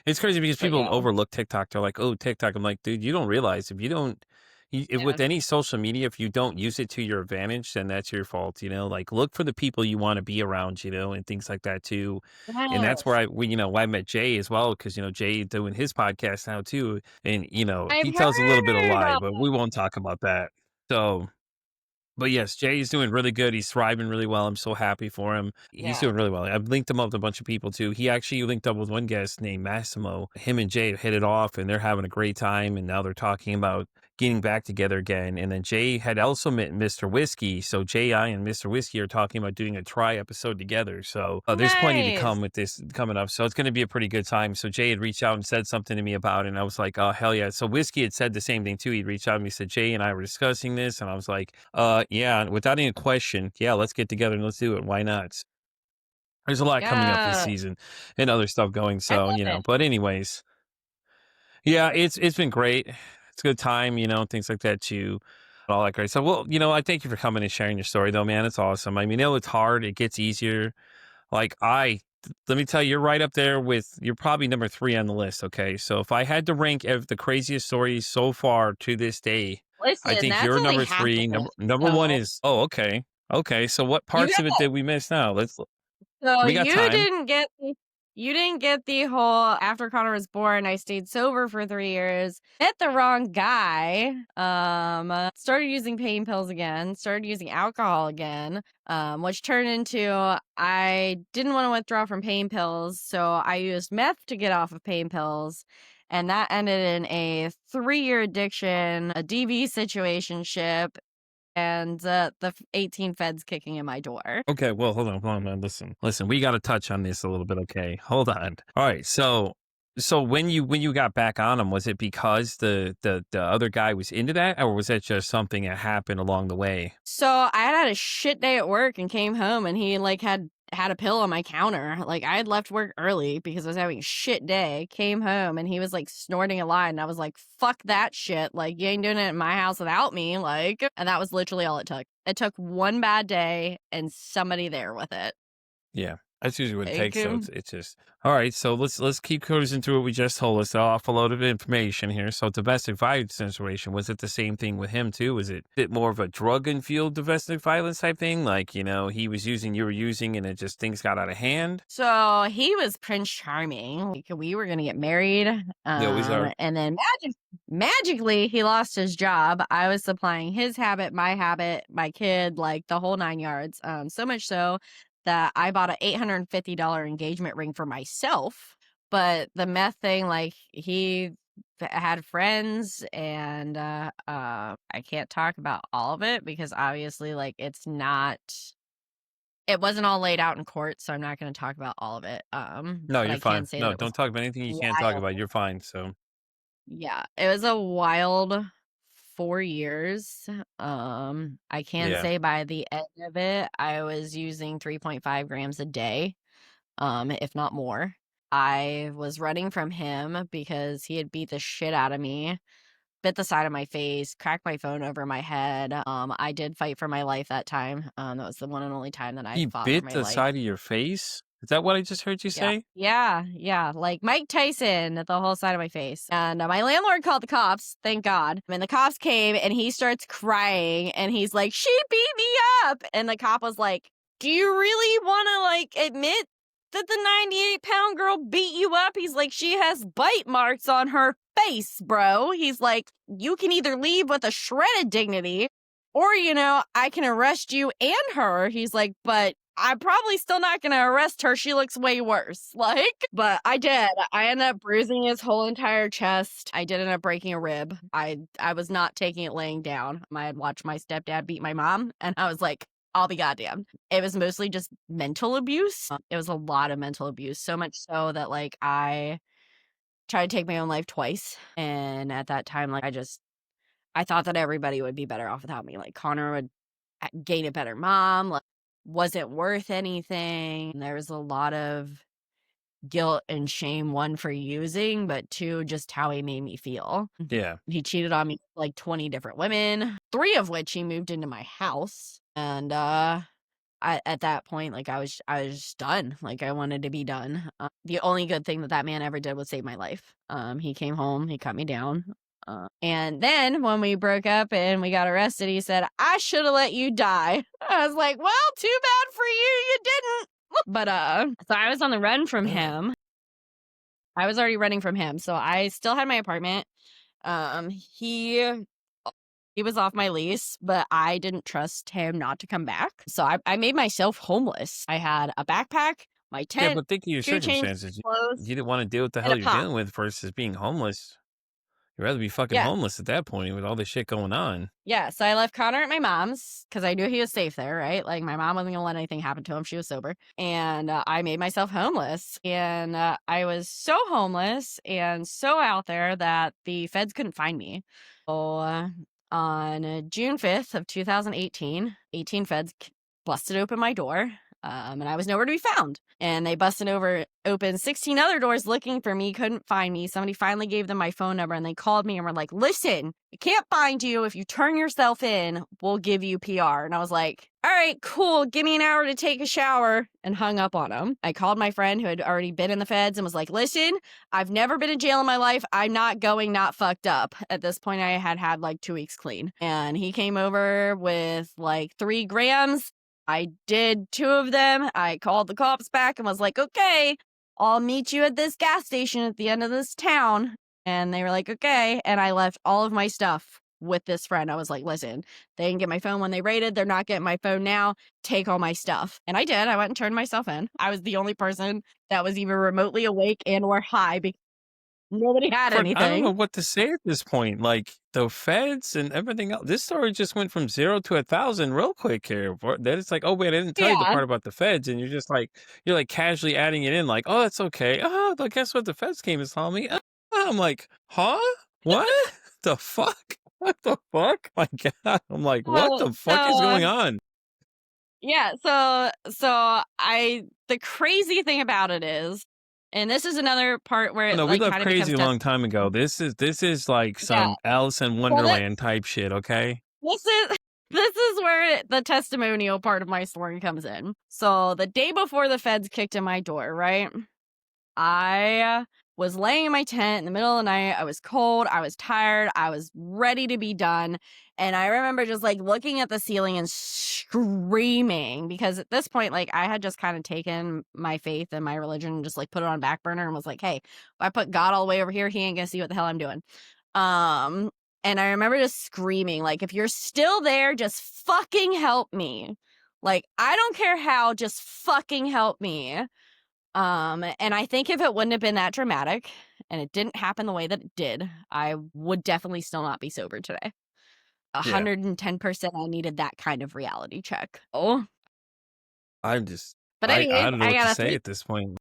it's crazy because But people yeah. overlook TikTok. They're like, "Oh, TikTok." I'm like, dude, you don't realize if you don't with Yeah. any social media, if you don't use it to your advantage, then that's your fault, like, look for the people you wanna be around, and things like that too, and that's where Yes. why I met Jay as well, because Jay doing his podcast now too, and, I've he tells a little bit of heard lie, of but we won't talk about that. So but yes, Jay is doing really good. He's thriving really well. I'm so happy for him. He's yeah. doing really well. I've linked him up with a bunch of people too. He actually linked up with one guest named Massimo. Him and Jay have hit it off and they're having a great time. And now they're talking about getting back together again. And then Jay had also met Mr. Whiskey. So Jay, I, and Mr. Whiskey are talking about doing a try episode together. So there's plenty to Nice. come with this coming up. So it's going to be a pretty good time. So Jay had reached out and said something to me about it. And I was like, oh, hell yeah. So Whiskey had said the same thing too. He'd reached out and he said, Jay and I were discussing this. And I was like, yeah, without any question, yeah, let's get together and let's do it. Why not? There's a lot coming up this Yeah. season and other stuff going. I So, love it. but anyways, yeah, it's been great. It's a good time, things like that too. All that great. So, well, I thank you for coming and sharing your story though, man. It's awesome. I mean, it's hard. It gets easier. Like let me tell you, you're right up there you're probably number 3 on the list. Okay. So if I had to rank the craziest stories so far to this day, I Listen, think that's you're only number half the 3. list. Number one So is, oh, okay. Okay. So what you parts of it got did we miss now? so We got time. you didn't get the whole after Connor was born, I stayed sober for 3 years, met the wrong guy, started using pain pills again, started using alcohol again, which turned into I didn't want to withdraw from pain pills, so I used meth to get off of pain pills. And that ended in a 3-year addiction, a DV situationship, and the 18 feds kicking in my door. Okay, well, hold on, man. Listen. We got to touch on this a little bit. Okay, hold on. All right, so when you got back on him, was it because the other guy was into that, or was that just something that happened along the way? So I had a shit day at work and came home and he like had a pill on my counter. Like I had left work early because I was having a shit day. Came home and he was like snorting a line and I was like, "Fuck that shit. Like you ain't doing it in my house without me." Like and that was literally all it took. It took one bad day and somebody there with it. Yeah, that's usually what it Like takes. So it's just all right. So let's keep cruising through what we just told us. Off a load of information here. So domestic violence situation, was it the same thing with him too? Was it a bit more of a drug and fueled domestic violence type thing? Like he was using, you were using, and it just things got out of hand. so he was Prince Charming. Like we were gonna get married. They always are. And then magically he lost his job. I was supplying his habit, my kid, like the whole 9 yards. So much so that I bought a $850 engagement ring for myself. But the meth thing, like he had friends and I can't talk about all of it because obviously like it wasn't all laid out in court, so I'm not gonna talk about all of it, No, but you're I can fine. say that No, it was don't talk about anything you can't talk wild. about. You're fine. So Yeah, it was a wild 4 years, I can yeah. say by the end of it, I was using 3.5 grams a day, if not more. I was running from him because he had beat the shit out of me, bit the side of my face, cracked my phone over my head. I did fight for my life that time. That was the one and only time that I He fought for bit my the life. side of your face. Is that what I just heard you Yeah. say? Yeah, like Mike Tyson, the whole side of my face. And my landlord called the cops, thank God. And the cops came and he starts crying and he's like, "She beat me up." And the cop was like, "Do you really want to like admit that the 98-pound girl beat you up?" He's like, "She has bite marks on her face, bro." He's like, "You can either leave with a shredded dignity or, I can arrest you and her." He's like, "But I'm probably still not gonna arrest her. She looks way worse." Like, but I did. I ended up bruising his whole entire chest. I did end up breaking a rib. I was not taking it laying down. I had watched my stepdad beat my mom, and I was like, I'll be goddamn. It was mostly just mental abuse. It was a lot of mental abuse, so much so that like I tried to take my own life twice. And at that time, like I thought that everybody would be better off without me. Like Connor would gain a better mom, like wasn't worth anything. There was a lot of guilt and shame, one for using, but two, just how he made me feel. Yeah. He cheated on me with, like 20 different women, three of which he moved into my house. And at that point, like I was just done. Like I wanted to be done. The only good thing that man ever did was save my life. He came home, he cut me down. And then when we broke up and we got arrested, he said, I should have let you die. I was like, well, too bad for you didn't. But so I was on the run from him. I was already running from him, so I still had my apartment. Um, he he was off my lease, but I didn't trust him not to come back. So I made myself homeless. I had a backpack, my Yeah, tent, but think of your 2 changes circumstances. of clothes, You didn't wanna deal with the and hell a you're pot. dealing with versus being homeless. You'd rather be fucking Yeah. homeless at that point with all this shit going on. Yeah, so I left Connor at my mom's because I knew he was safe there, right? Like, my mom wasn't gonna let anything happen to him. She was sober. And I made myself homeless. And I was so homeless and so out there that the feds couldn't find me. So on June 5th of 2018, 18 feds busted open my door. And I was nowhere to be found. And they busted open 16 other doors looking for me, couldn't find me. Somebody finally gave them my phone number and they called me and were like, listen, I can't find you. If you turn yourself in, we'll give you PR. And I was like, all right, cool. Give me an hour to take a shower, and hung up on him. I called my friend who had already been in the feds and was like, listen, I've never been in jail in my life. I'm not going, not fucked up. At this point, I had like 2 weeks clean. And he came over with like 3 grams. I did 2 of them. I called the cops back and was like, okay, I'll meet you at this gas station at the end of this town. And they were like, okay. And I left all of my stuff with this friend. I was like, listen, they didn't get my phone when they raided. They're not getting my phone now. Take all my stuff. And I did. I went and turned myself in. I was the only person that was even remotely awake and or high because nobody had Fuck, I don't know anything. what to say at this point. Like the feds and everything else. This story just went from 0 to 1,000 real quick here. Then it's like, oh wait, I didn't tell you the Yeah. part about the feds, and you're like casually adding it in, like, oh, that's okay. Oh, but guess what? The feds came and saw me. I'm like, huh? What? The fuck? What the fuck? My God! I'm like, what So, the fuck is so going on? yeah, the crazy thing about it is, and this is another part where Oh, it no, we like left kind of becomes crazy a long time ago. This is like yeah. some Alice in Well, Wonderland type shit. Okay. this is this is where the testimonial part of my story comes in. So the day before the feds kicked in my door, right? I was laying in my tent in the middle of the night. I was cold. I was tired. I was ready to be done. And I remember just like looking at the ceiling and screaming because at this point, like I had just kind of taken my faith and my religion and just like put it on back burner and was like, hey, if I put God all the way over here, he ain't gonna see what the hell I'm doing. Um, and I remember just screaming, like, if you're still there, just fucking help me. Like, I don't care how, just fucking help me. And I think if it wouldn't have been that dramatic and it didn't happen the way that it did, I would definitely still not be sober today. Yeah. 110% I needed that kind of reality check. Oh, I'm just but I anyways, don't know what to say at this point.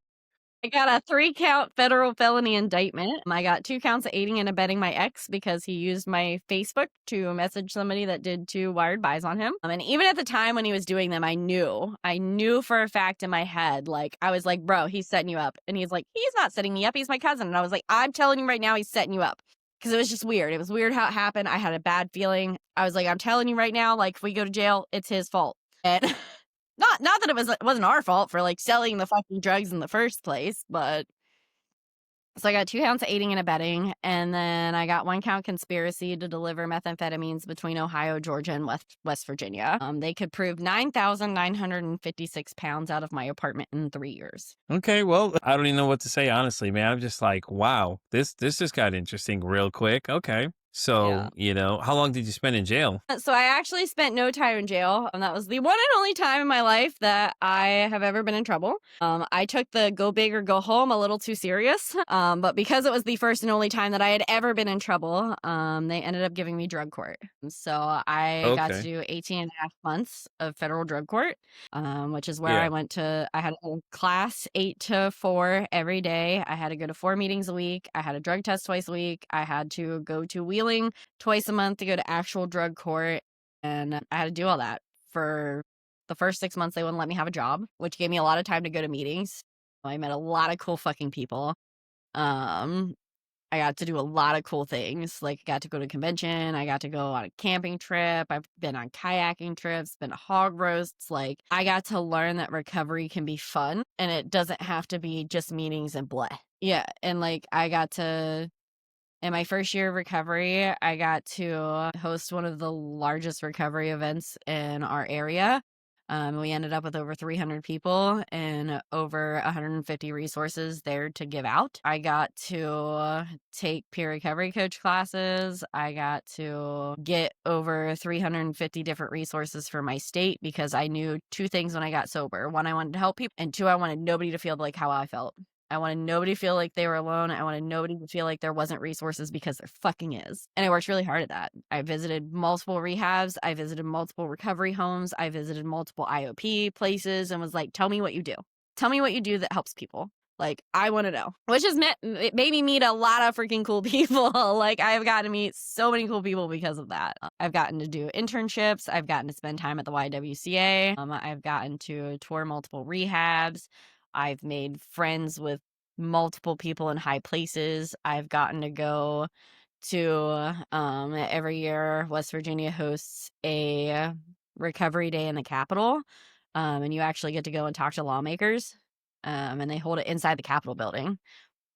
I got a 3-count federal felony indictment. I got 2 counts of aiding and abetting my ex because he used my Facebook to message somebody that did 2 wired buys on him. And even at the time when he was doing them, I knew for a fact in my head, like, I was like, bro, he's setting you up. And he's like, he's not setting me up. He's my cousin. And I was like, I'm telling you right now, he's setting you up. Because it was just weird. It was weird how it happened. I had a bad feeling. I was like, I'm telling you right now, like, if we go to jail, it's his fault. And not that it wasn't our fault for like selling the fucking drugs in the first place, but so I got 2 counts of aiding and abetting, and then I got 1 count conspiracy to deliver methamphetamines between Ohio, Georgia, and West Virginia. They could prove 9,956 pounds out of my apartment in 3 years. Okay, well, I don't even know what to say honestly, man. I'm just like, wow, this just got interesting real quick. Okay. Yeah. So, how long did you spend in jail? So I actually spent no time in jail, and that was the one and only time in my life that I have ever been in trouble. I took the go big or go home a little too serious, but because it was the first and only time that I had ever been in trouble, they ended up giving me drug court. So I got to Okay. do 18 and a half months of federal drug court, which is where Yeah. I had a class 8 to 4 every day. I had to go to 4 meetings a week. I had a drug test twice a week. I had to go to Wheeling twice a month to go to actual drug court. And I had to do all that for the first 6 months. They wouldn't let me have a job, which gave me a lot of time to go to meetings. I met a lot of cool fucking people. Um, I got to do a lot of cool things. Like, I got to go to a convention. I got to go on a camping trip. I've been on kayaking trips, been to hog roasts. Like, I got to learn that recovery can be fun and it doesn't have to be just meetings and bleh. Yeah. And like, I got to In my first year of recovery, I got to host one of the largest recovery events in our area. We ended up with over 300 people and over 150 resources there to give out. I got to take peer recovery coach classes. I got to get over 350 different resources for my state because I knew two things when I got sober. One, I wanted to help people, and two, I wanted nobody to feel like how I felt. I wanted nobody to feel like they were alone. I wanted nobody to feel like there wasn't resources because there fucking is. And I worked really hard at that. I visited multiple rehabs. I visited multiple recovery homes. I visited multiple IOP places and was like, tell me what you do. Tell me what you do that helps people. Like, I want to know. Which has it made me meet a lot of freaking cool people. Like, I've gotten to meet so many cool people because of that. I've gotten to do internships. I've gotten to spend time at the YWCA. I've gotten to tour multiple rehabs. I've made friends with multiple people in high places. I've gotten to go to every year West Virginia hosts a recovery day in the Capitol. And you actually get to go and talk to lawmakers. And they hold it inside the Capitol building.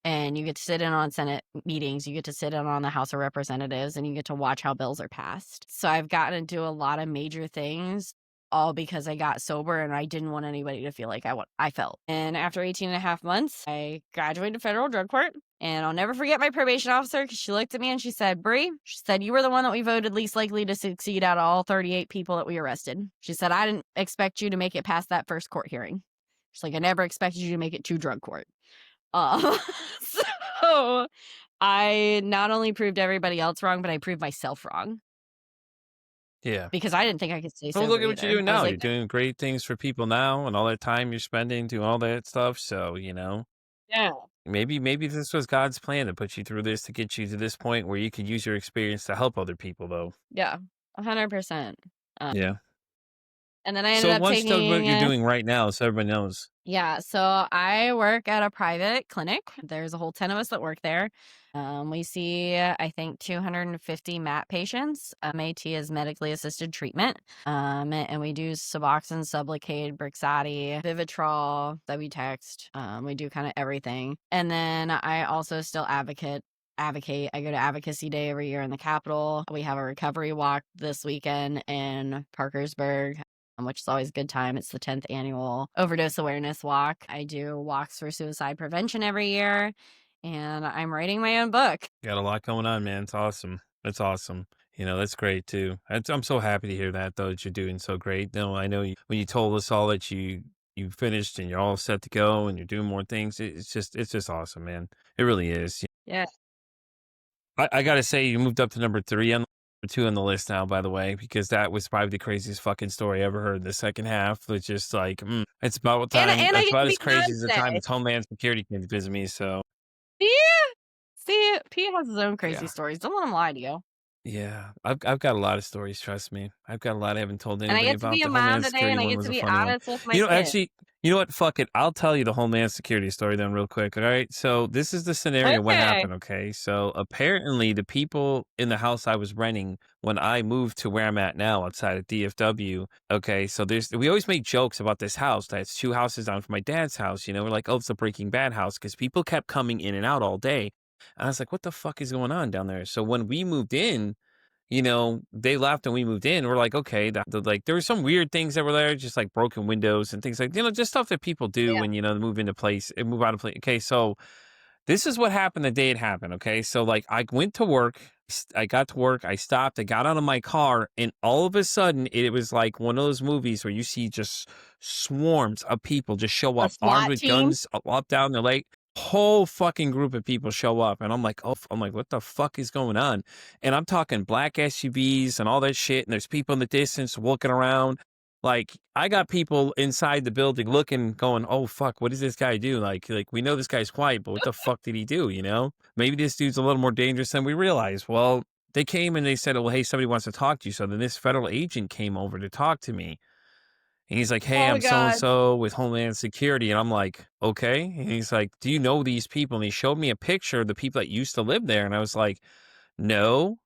And you get to sit in on Senate meetings, you get to sit in on the House of Representatives, and you get to watch how bills are passed. So I've gotten to do a lot of major things, all because I got sober and I didn't want anybody to feel like I felt. And after 18 and a half months, I graduated federal drug court. And I'll never forget my probation officer because she looked at me and she said, Bree, she said, you were the one that we voted least likely to succeed out of all 38 people that we arrested. She said, I didn't expect you to make it past that first court hearing. She's like, I never expected you to make it to drug court. Um, so I not only proved everybody else wrong, but I proved myself wrong Yeah. because I didn't think I could stay Well, look sober at what you're either. doing I was now. like, You're doing great things for people now, and all that time you're spending doing all that stuff. So, yeah, maybe this was God's plan to put you through this to get you to this point where you could use your experience to help other people, though. yeah, 100%. Yeah. And then I ended So, up once tell what taking you're doing right now, so everyone knows. yeah, so I work at a private clinic. There's a whole 10 of us that work there. We see, I think, 250 MAT patients. MAT is medically assisted treatment. And we do Suboxone, Sublocade, Brixadi, Vivitrol, Subutex. We do kind of everything. And then I also still advocate. I go to Advocacy Day every year in the Capitol. We have a recovery walk this weekend in Parkersburg, which is always a good time. It's the 10th annual overdose awareness walk. I do walks for suicide prevention every year, and I'm writing my own book. Got a lot going on, man. It's awesome. That's awesome. That's great too. I'm so happy to hear that, though, that you're doing so great. No, I know when you told us all that you finished and you're all set to go and you're doing more things. It's just awesome, man. It really is. Yeah. I gotta say, you moved up to number 3 on number 2 on the list now, by the way, because that was probably the craziest fucking story I ever heard. The second half was just like, it's about what time. And I That's get to about be as crazy gone as the time today. that Homeland Security came to visit me. So Yeah. See, Pete has his own crazy yeah. stories. Don't let him lie to you. Yeah, I've got a lot of stories, trust me. I've got a lot I haven't told And I anybody get to about. be a The mom Homeland today, Security and I one get was to a be funny one. honest with my kid. Actually, you know what? Fuck it. I'll tell you the Homeland Security story then real quick, all right? So, this is the scenario what Okay. happened, okay? So, apparently the people in the house I was renting when I moved to where I'm at now outside of DFW, okay? So, we always make jokes about this house that's 2 houses down from my dad's house, We're like, "Oh, it's a Breaking Bad house," because people kept coming in and out all day. And I was like, "What the fuck is going on down there?" So, when we moved in, they left and we moved in. We're like, okay, like there were some weird things that were there, just like broken windows and things like, just stuff that people do Yeah. when, they move into place and move out of place. Okay. So this is what happened the day it happened. Okay. So like I went to work, I got to work, I stopped, I got out of my car, and all of a sudden it was like one of those movies where you see just swarms of people just show A up armed SWAT with team. guns up down. They're like, whole fucking group of people show up, and I'm like, oh, I'm like, what the fuck is going on? And I'm talking black SUVs and all that shit, and there's people in the distance looking around. Like, I got people inside the building looking, going, oh fuck, what does this guy do? Like we know this guy's quiet, but what the fuck did he do? Maybe this dude's a little more dangerous than we realize. Well, they came and they said, well, hey, somebody wants to talk to you. So then this federal agent came over to talk to me. And he's like, hey, Oh my I'm so and God. so with Homeland Security. And I'm like, okay. And he's like, do you know these people? And he showed me a picture of the people that used to live there. And I was like, no.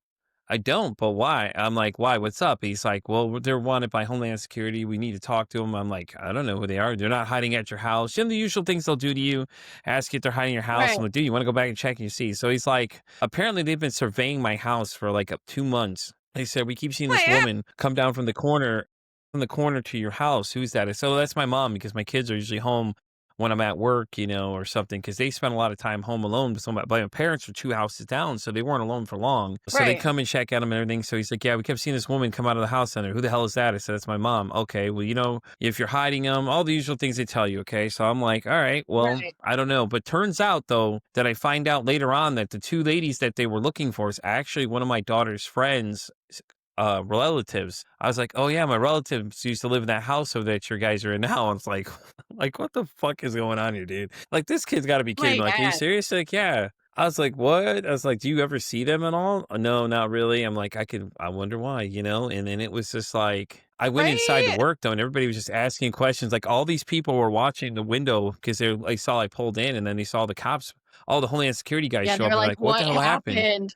I don't, but why? I'm like, "Why? What's up?" He's like, "Well, they're wanted by Homeland Security. We need to talk to them." I'm like, "I don't know who they are. They're not hiding at your house." You know, the usual things they'll do to you, ask you if they're hiding at your house. Right, I'm like, "Dude, you want to go back and check and you see?" So he's like, apparently they've been surveying my house for like 2 months. They said, "We keep seeing oh this yeah, woman come down from the corner to your house. Who's that?" I said, "Oh, that's my mom because my kids are usually home when I'm at work, you know, or something, because they spent a lot of time home alone. But my parents were 2 houses down, so they weren't alone for long. So they right, come and check on them and everything." So he's like, "Yeah, we kept seeing this woman come out of the house center. Who the hell is that?" I said, "It's my mom." "Okay, well, you know, if you're hiding them, all the usual things they tell you." Okay, so I'm like, "All right, well, right. I don't know." But turns out though that I find out later on that the two ladies that they were looking for is actually one of my daughter's friends. Relatives. I was like, "Oh yeah, my relatives used to live in that house over that your guys are in now." I was like, like, what the fuck is going on here, dude? Like, this kid's got to be Oh kidding my me. Like, are you god, serious? Like, yeah. I was like, what? I was like, do you ever see them at all? No, not really. I'm like, I wonder why, you know? And then it was just like, I went inside to right? work though, and everybody was just asking questions. Like, all these people were watching the window because they saw I pulled in, and then they saw the cops, all the Homeland Security guys Yeah, show up, they're and they're like, like, what the "What hell happened? happened?"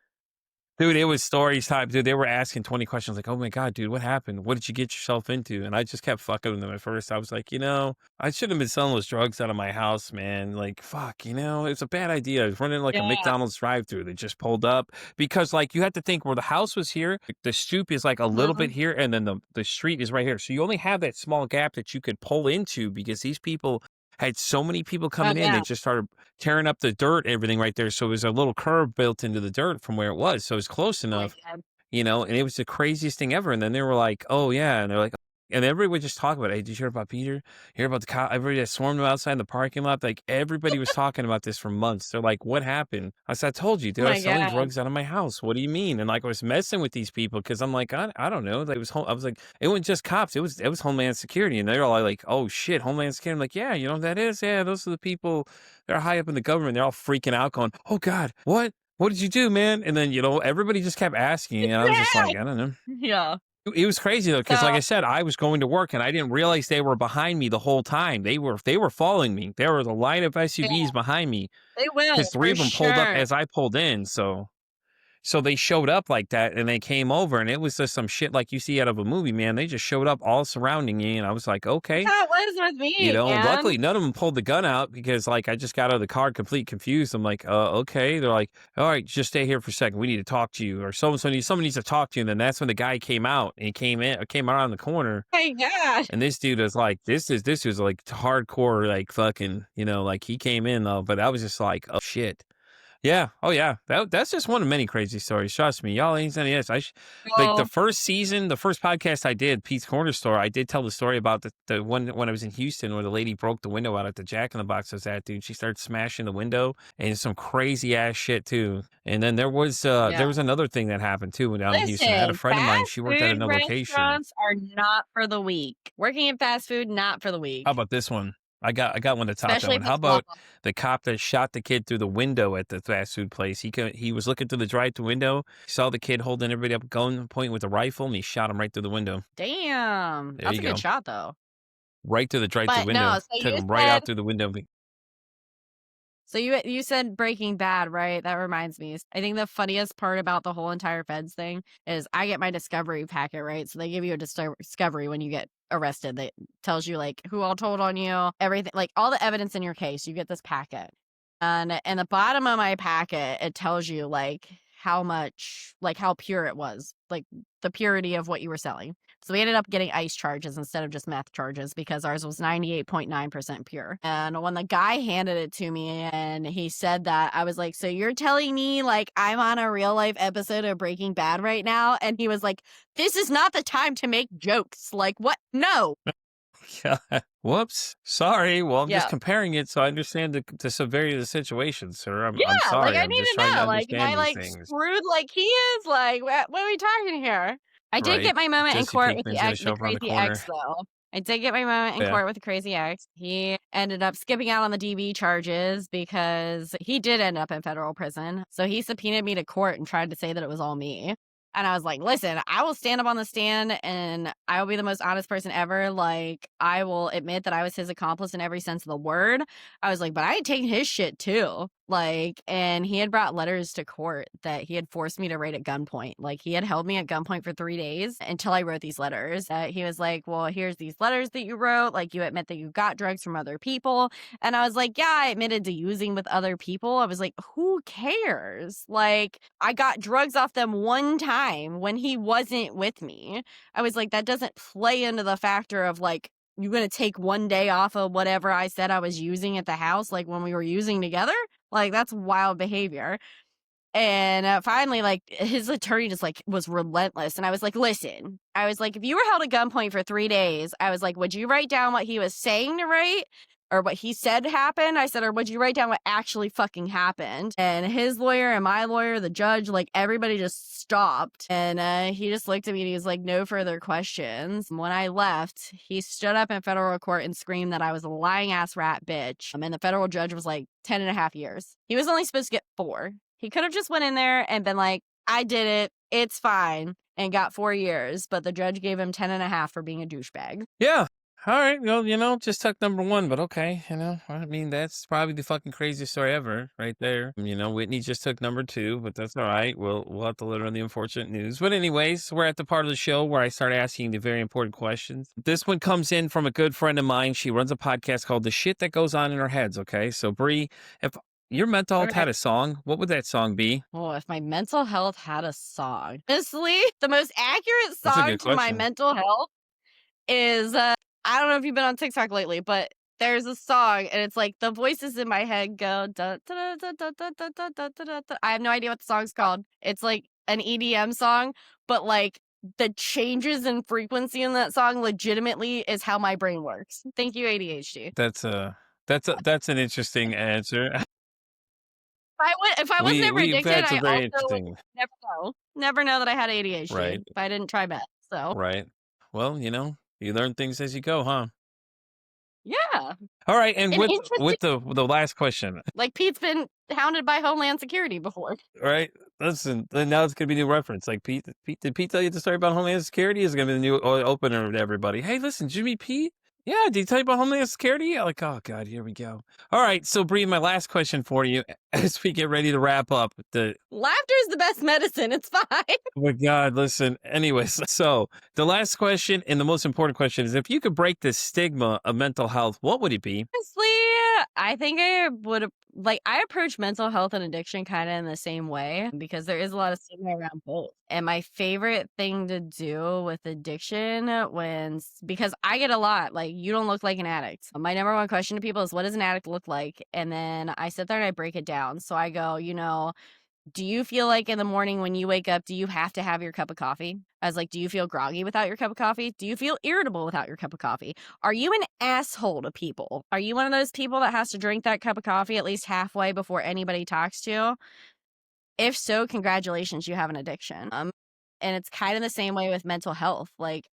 Dude, it was stories time, dude. They were asking 20 questions like, "Oh my god, dude, what happened? What did you get yourself into?" And I just kept fucking with them at first. I was like, I shouldn't have been selling those drugs out of my house, man. Like, fuck, it's a bad idea. I was running like a Yeah, McDonald's drive-through that just pulled up because, like, you have to think where the house was here, the stoop is like a little bit mhm. here, and then the street is right here. So you only have that small gap that you could pull into because these people had so many people Oh coming in. They yeah, just started tearing up the dirt, everything right there. So it was a little curve built into the dirt from where it was. So it was close oh my enough, god, and it was the craziest thing ever. And then they were like, "Oh yeah," and they're like, and everybody would just talk about it. "Hey, did you hear about Peter? Hear about the cop? Everybody that swarmed him outside in the parking lot." Like everybody was talking about this for months. They're like, "What happened?" I said, "I told you, oh dude. I my was selling god, drugs out of my house. What do you mean?" And like I was messing with these people because I'm like, I don't know. Like, I was like, it wasn't just cops. It was Homeland Security, and they're all like, "Oh shit, Homeland Security." I'm like, "Yeah, you know what that is? Yeah, those are the people. They're high up in the government. They're all freaking out, going, 'Oh God, what?' What did you do, man?" And then, everybody just kept asking, and I was just yeah, like, I don't know. yeah. It was crazy though, because like So I said, I was going to work and I didn't realize they were behind me the whole time. They were following me. There was a line of yeah, SUVs behind me they will because three for of them pulled up sure. as I pulled in. So they showed up like that and they came over and it was just some shit like you see out of a movie, man. They just showed up all surrounding me and I was like, That's okay. how it was with me, man. Luckily none of them pulled the gun out because like I just got out of the car complete confused. I'm like, okay. They're like, all right, just stay here for a second. We need to talk to you, or someone needs to talk to you. And then that's when the guy came out and he came around the corner. Oh my god. And this dude was like, this was like hardcore, like fucking, like he came in though, but I was just like, oh shit. Yeah. Oh, yeah. That's just one of many crazy stories. Trust me, y'all ain't any of this. Like the Well, first season, the first podcast I did, Pete's Corner Store. I did tell the story about the one when I was in Houston, where the lady broke the window out at the Jack in the Box I was at. Dude, she started smashing the window, and some crazy ass shit too. And then yeah. there was another thing that happened too down in Houston. I had a Listen, friend of mine. fast She worked at food another location. restaurants are not for the weak. Working in fast food, not for the How weak, about this one? I got one to top that especially one. if How it's love. about the cop that shot the kid through the window at the fast food place? He was looking through the drive-through window, saw the kid holding everybody up, going pointing with a rifle, and he shot him right through the window. Damn, There that's you a good go, shot though. right through the drive-through But no, window. so Took you him right said out through the window. you said Breaking Bad, right? That reminds me. I think the funniest part about the whole entire feds thing is I get my discovery packet, right? So they give you a discovery when you get arrested that tells you like who all told on you, everything, like all the evidence in your case. You get this packet. And in the bottom of my packet, it tells you like how much, like how pure it was, like the purity of what you were selling. So we ended up getting ice charges instead of just meth charges because ours was 98.9% pure. And when the guy handed it to me and he said that, I was like, "So you're telling me like I'm on a real life episode of Breaking Bad right now?" And he was like, "This is not the time to make jokes. Like, what? No." Yeah. Whoops. Sorry. Well, I'm just Yeah. comparing it so I understand the severity of the situation, sir. I'm Yeah, like, sorry. I I'm need just to trying to know, like, am understand I, these like, things. screwed like he is? Like, what are we talking here? I did Right. get my moment in Jesse court with Pinkman's gonna the show up around the crazy corner. ex, though. I did get my moment in Yeah. court with the crazy ex. He ended up skipping out on the DV charges because he did end up in federal prison. So he subpoenaed me to court and tried to say that it was all me. And I was like, listen, I will stand up on the stand and I will be the most honest person ever. Like, I will admit that I was his accomplice in every sense of the word. I was like, but I ain't taking his shit too. Like, and he had brought letters to court that he had forced me to write at gunpoint. Like, he had held me at gunpoint for 3 days until I wrote these letters. He was like, well, here's these letters that you wrote. Like, you admit that you got drugs from other people. And I was like, yeah, I admitted to using with other people. I was like, who cares? Like, I got drugs off them one time when he wasn't with me. I was like, that doesn't play into the factor of like, you're going to take one day off of whatever I said I was using at the house, like when we were using together. Like, that's wild behavior. And finally, like, his attorney just like was relentless. And I was like, listen, I was like, if you were held at gunpoint for 3 days, I was like, would you write down what he was saying to write or what he said happened? I said, or would you write down what actually fucking happened? And his lawyer and my lawyer, the judge, like everybody just stopped. And he just looked at me and he was like, no further questions. When I left, he stood up in federal court and screamed that I was a lying ass rat bitch. And the federal judge was like 10 and a half years. He was only supposed to get 4. He could have just went in there and been like, I did it. It's fine. And got 4 years. But the judge gave him 10 and a half for being a douchebag. Yeah. All right. Well, just took number one, but okay. I mean, that's probably the fucking craziest story ever right there. Whitney just took number two, but that's all right. We'll have to let her on the unfortunate news. But anyways, we're at the part of the show where I start asking the very important questions. This one comes in from a good friend of mine. She runs a podcast called The Shit That Goes On in Our Heads. Okay. So Bree, if your mental health Okay. had a song, what would that song be? Oh, if my mental health had a song. Honestly, the most accurate That's a song good to my question. mental health is I don't know if you've been on TikTok lately, but there's a song and it's like the voices in my head go da, da, da, da, da, da, da, da, da, da, da. I have no idea what the song's called. It's like an EDM song, but like the changes in frequency in that song legitimately is how my brain works. Thank you, ADHD. That's an interesting answer. If I wasn't ever We've addicted, had some I very also interesting. never know that I had ADHD Right. if I didn't try meth. So Right. Well, you learn things as you go, huh? yeah, All right, and an with interesting. the last question, Like Pete's been hounded by Homeland Security before. right? Listen, then now it's gonna be a new reference. Like did Pete tell you the story about Homeland Security? Is gonna be the new opener to everybody. Hey, listen, Jimmy Pete. Yeah, did he tell you about Homeland Security? Yeah, like, oh god, here we go. All right, so Bree, my last question for you as we get ready to wrap up. Laughter is the best medicine. It's fine. Oh my god, listen. Anyways, so the last question and the most important question is: if you could break the stigma of mental health, what would it be? Honestly, I think I would like I approach mental health and addiction kind of in the same way because there is a lot of stigma around both. And my favorite thing to do with addiction because I get a lot like you don't look like an addict. My number one question to people is what does an addict look like? And then I sit there and I break it down. So I go, do you feel like in the morning when you wake up, do you have to have your cup of coffee? I was like, do you feel groggy without your cup of coffee? Do you feel irritable without your cup of coffee? Are you an asshole to people? Are you one of those people that has to drink that cup of coffee at least halfway before anybody talks to you? If so, congratulations, you have an addiction. And it's kind of the same way with mental health. Like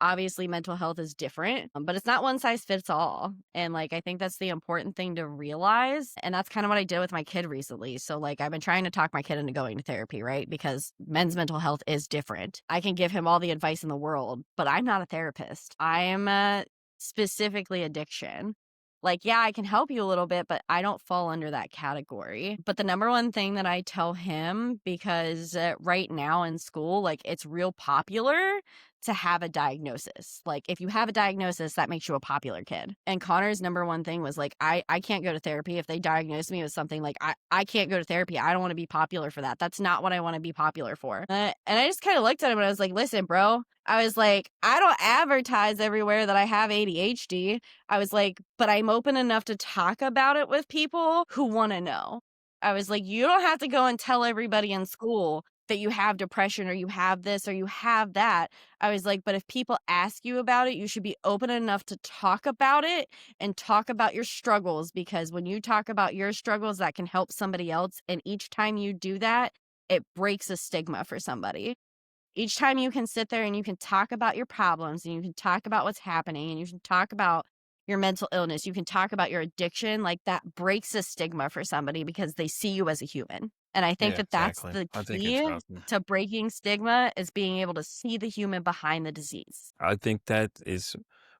obviously mental health is different, but it's not one size fits all. And like, I think that's the important thing to realize. And that's kind of what I did with my kid recently. So like, I've been trying to talk my kid into going to therapy, right? Because men's mental health is different. I can give him all the advice in the world, but I'm not a therapist. I am specifically addiction. Like, yeah, I can help you a little bit, but I don't fall under that category. But the number one thing that I tell him, because right now in school, like it's real popular to have a diagnosis. Like if you have a diagnosis, that makes you a popular kid. And Connor's number one thing was like, I can't go to therapy. If they diagnose me with something like I can't go to therapy. I don't want to be popular for that. That's not what I want to be popular for. And I just kind of looked at him and I was like, listen, bro, I was like, I don't advertise everywhere that I have ADHD. I was like, but I'm open enough to talk about it with people who want to know. I was like, you don't have to go and tell everybody in school that you have depression or you have this or you have that. I was like, but if people ask you about it, you should be open enough to talk about it and talk about your struggles because when you talk about your struggles, that can help somebody else. And each time you do that, it breaks a stigma for somebody. Each time you can sit there and you can talk about your problems and you can talk about what's happening and you can talk about your mental illness, you can talk about your addiction, like that breaks a stigma for somebody because they see you as a human. And I think Yeah, that that's exactly. the I think it's key awesome. to breaking stigma is being able to see the human behind the disease. I think that is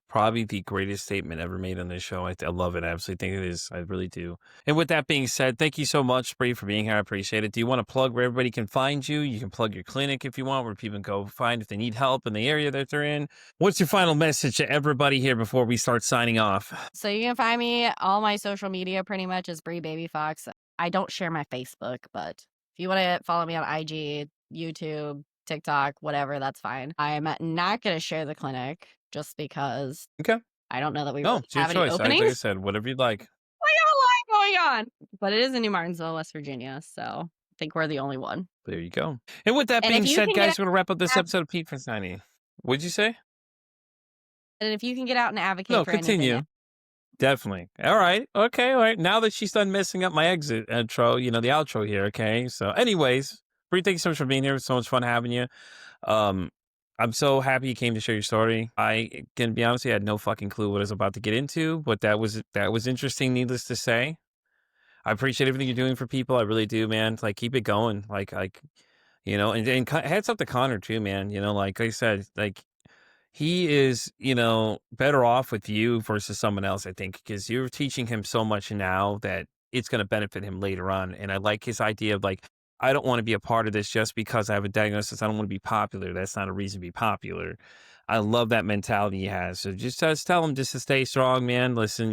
probably the greatest statement ever made on this show. I love it. I absolutely think it is. I really do. And with that being said, thank you so much, Bree, for being here. I appreciate it. Do you want to plug where everybody can find you? You can plug your clinic if you want, where people can go find if they need help in the area that they're in. What's your final message to everybody here before we start signing off? So you can find me all my social media pretty much as Bree Baby Fox. I don't share my Facebook, but if you want to follow me on IG, YouTube, TikTok, whatever, that's fine. I'm not going to share the clinic just because Okay. I don't know that we No, really it's your have any choice. Like I openings. said, whatever you'd like. We have a lot going on, but it is in New Martinsville, West Virginia. So I think we're the only one. There you go. And with that And if being you said, can get guys, we're going to wrap up this out, episode of Pete for 90. What'd you say? and if you can get out and advocate No, for anything, continue. Definitely. All right. Okay. All right. Now that she's done messing up my exit intro, the outro here. Okay. So, anyways, Bree, thank you so much for being here. It was so much fun having you. Um, I'm so happy you came to share your story. I can be honest, I had no fucking clue what I was about to get into, but that was interesting. Needless to say, I appreciate everything you're doing for people. I really do, man. Like, keep it going. And heads up to Connor too, man. Like I said, like he is, better off with you versus someone else, I think, because you're teaching him so much now that it's going to benefit him later on. And I like his idea of like, I don't want to be a part of this just because I have a diagnosis. I don't want to be popular. That's not a reason to be popular. I love that mentality he has. So just tell him just to stay strong, man. Listen,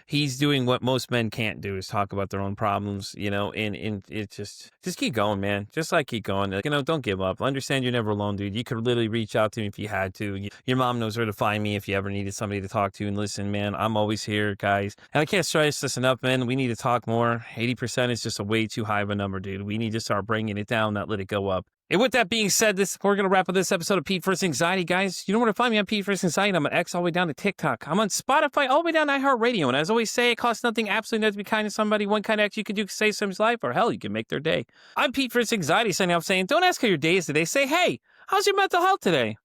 he's doing what most men can't do is talk about their own problems, and it just keep going, man. Just like keep going. Like, don't give up. Understand you're never alone, dude. You could literally reach out to me if you had to. Your mom knows where to find me if you ever needed somebody to talk to. And listen, man, I'm always here, guys. And I can't stress this enough, man. We need to talk more. 80% is just a way too high of a number, dude. We need to start bringing it down, not let it go up. And with that being said, we're going to wrap up this episode of Pete vs. Anxiety, guys. You know where to find me on Pete vs. Anxiety. I'm on X all the way down to TikTok. I'm on Spotify all the way down to iHeartRadio. And as I always say, it costs nothing, absolutely nothing to be kind to somebody. One kind of act you can do to save someone's life, or hell, you can make their day. I'm Pete vs. Anxiety signing off saying, don't ask how your day is today. Say, hey, how's your mental health today?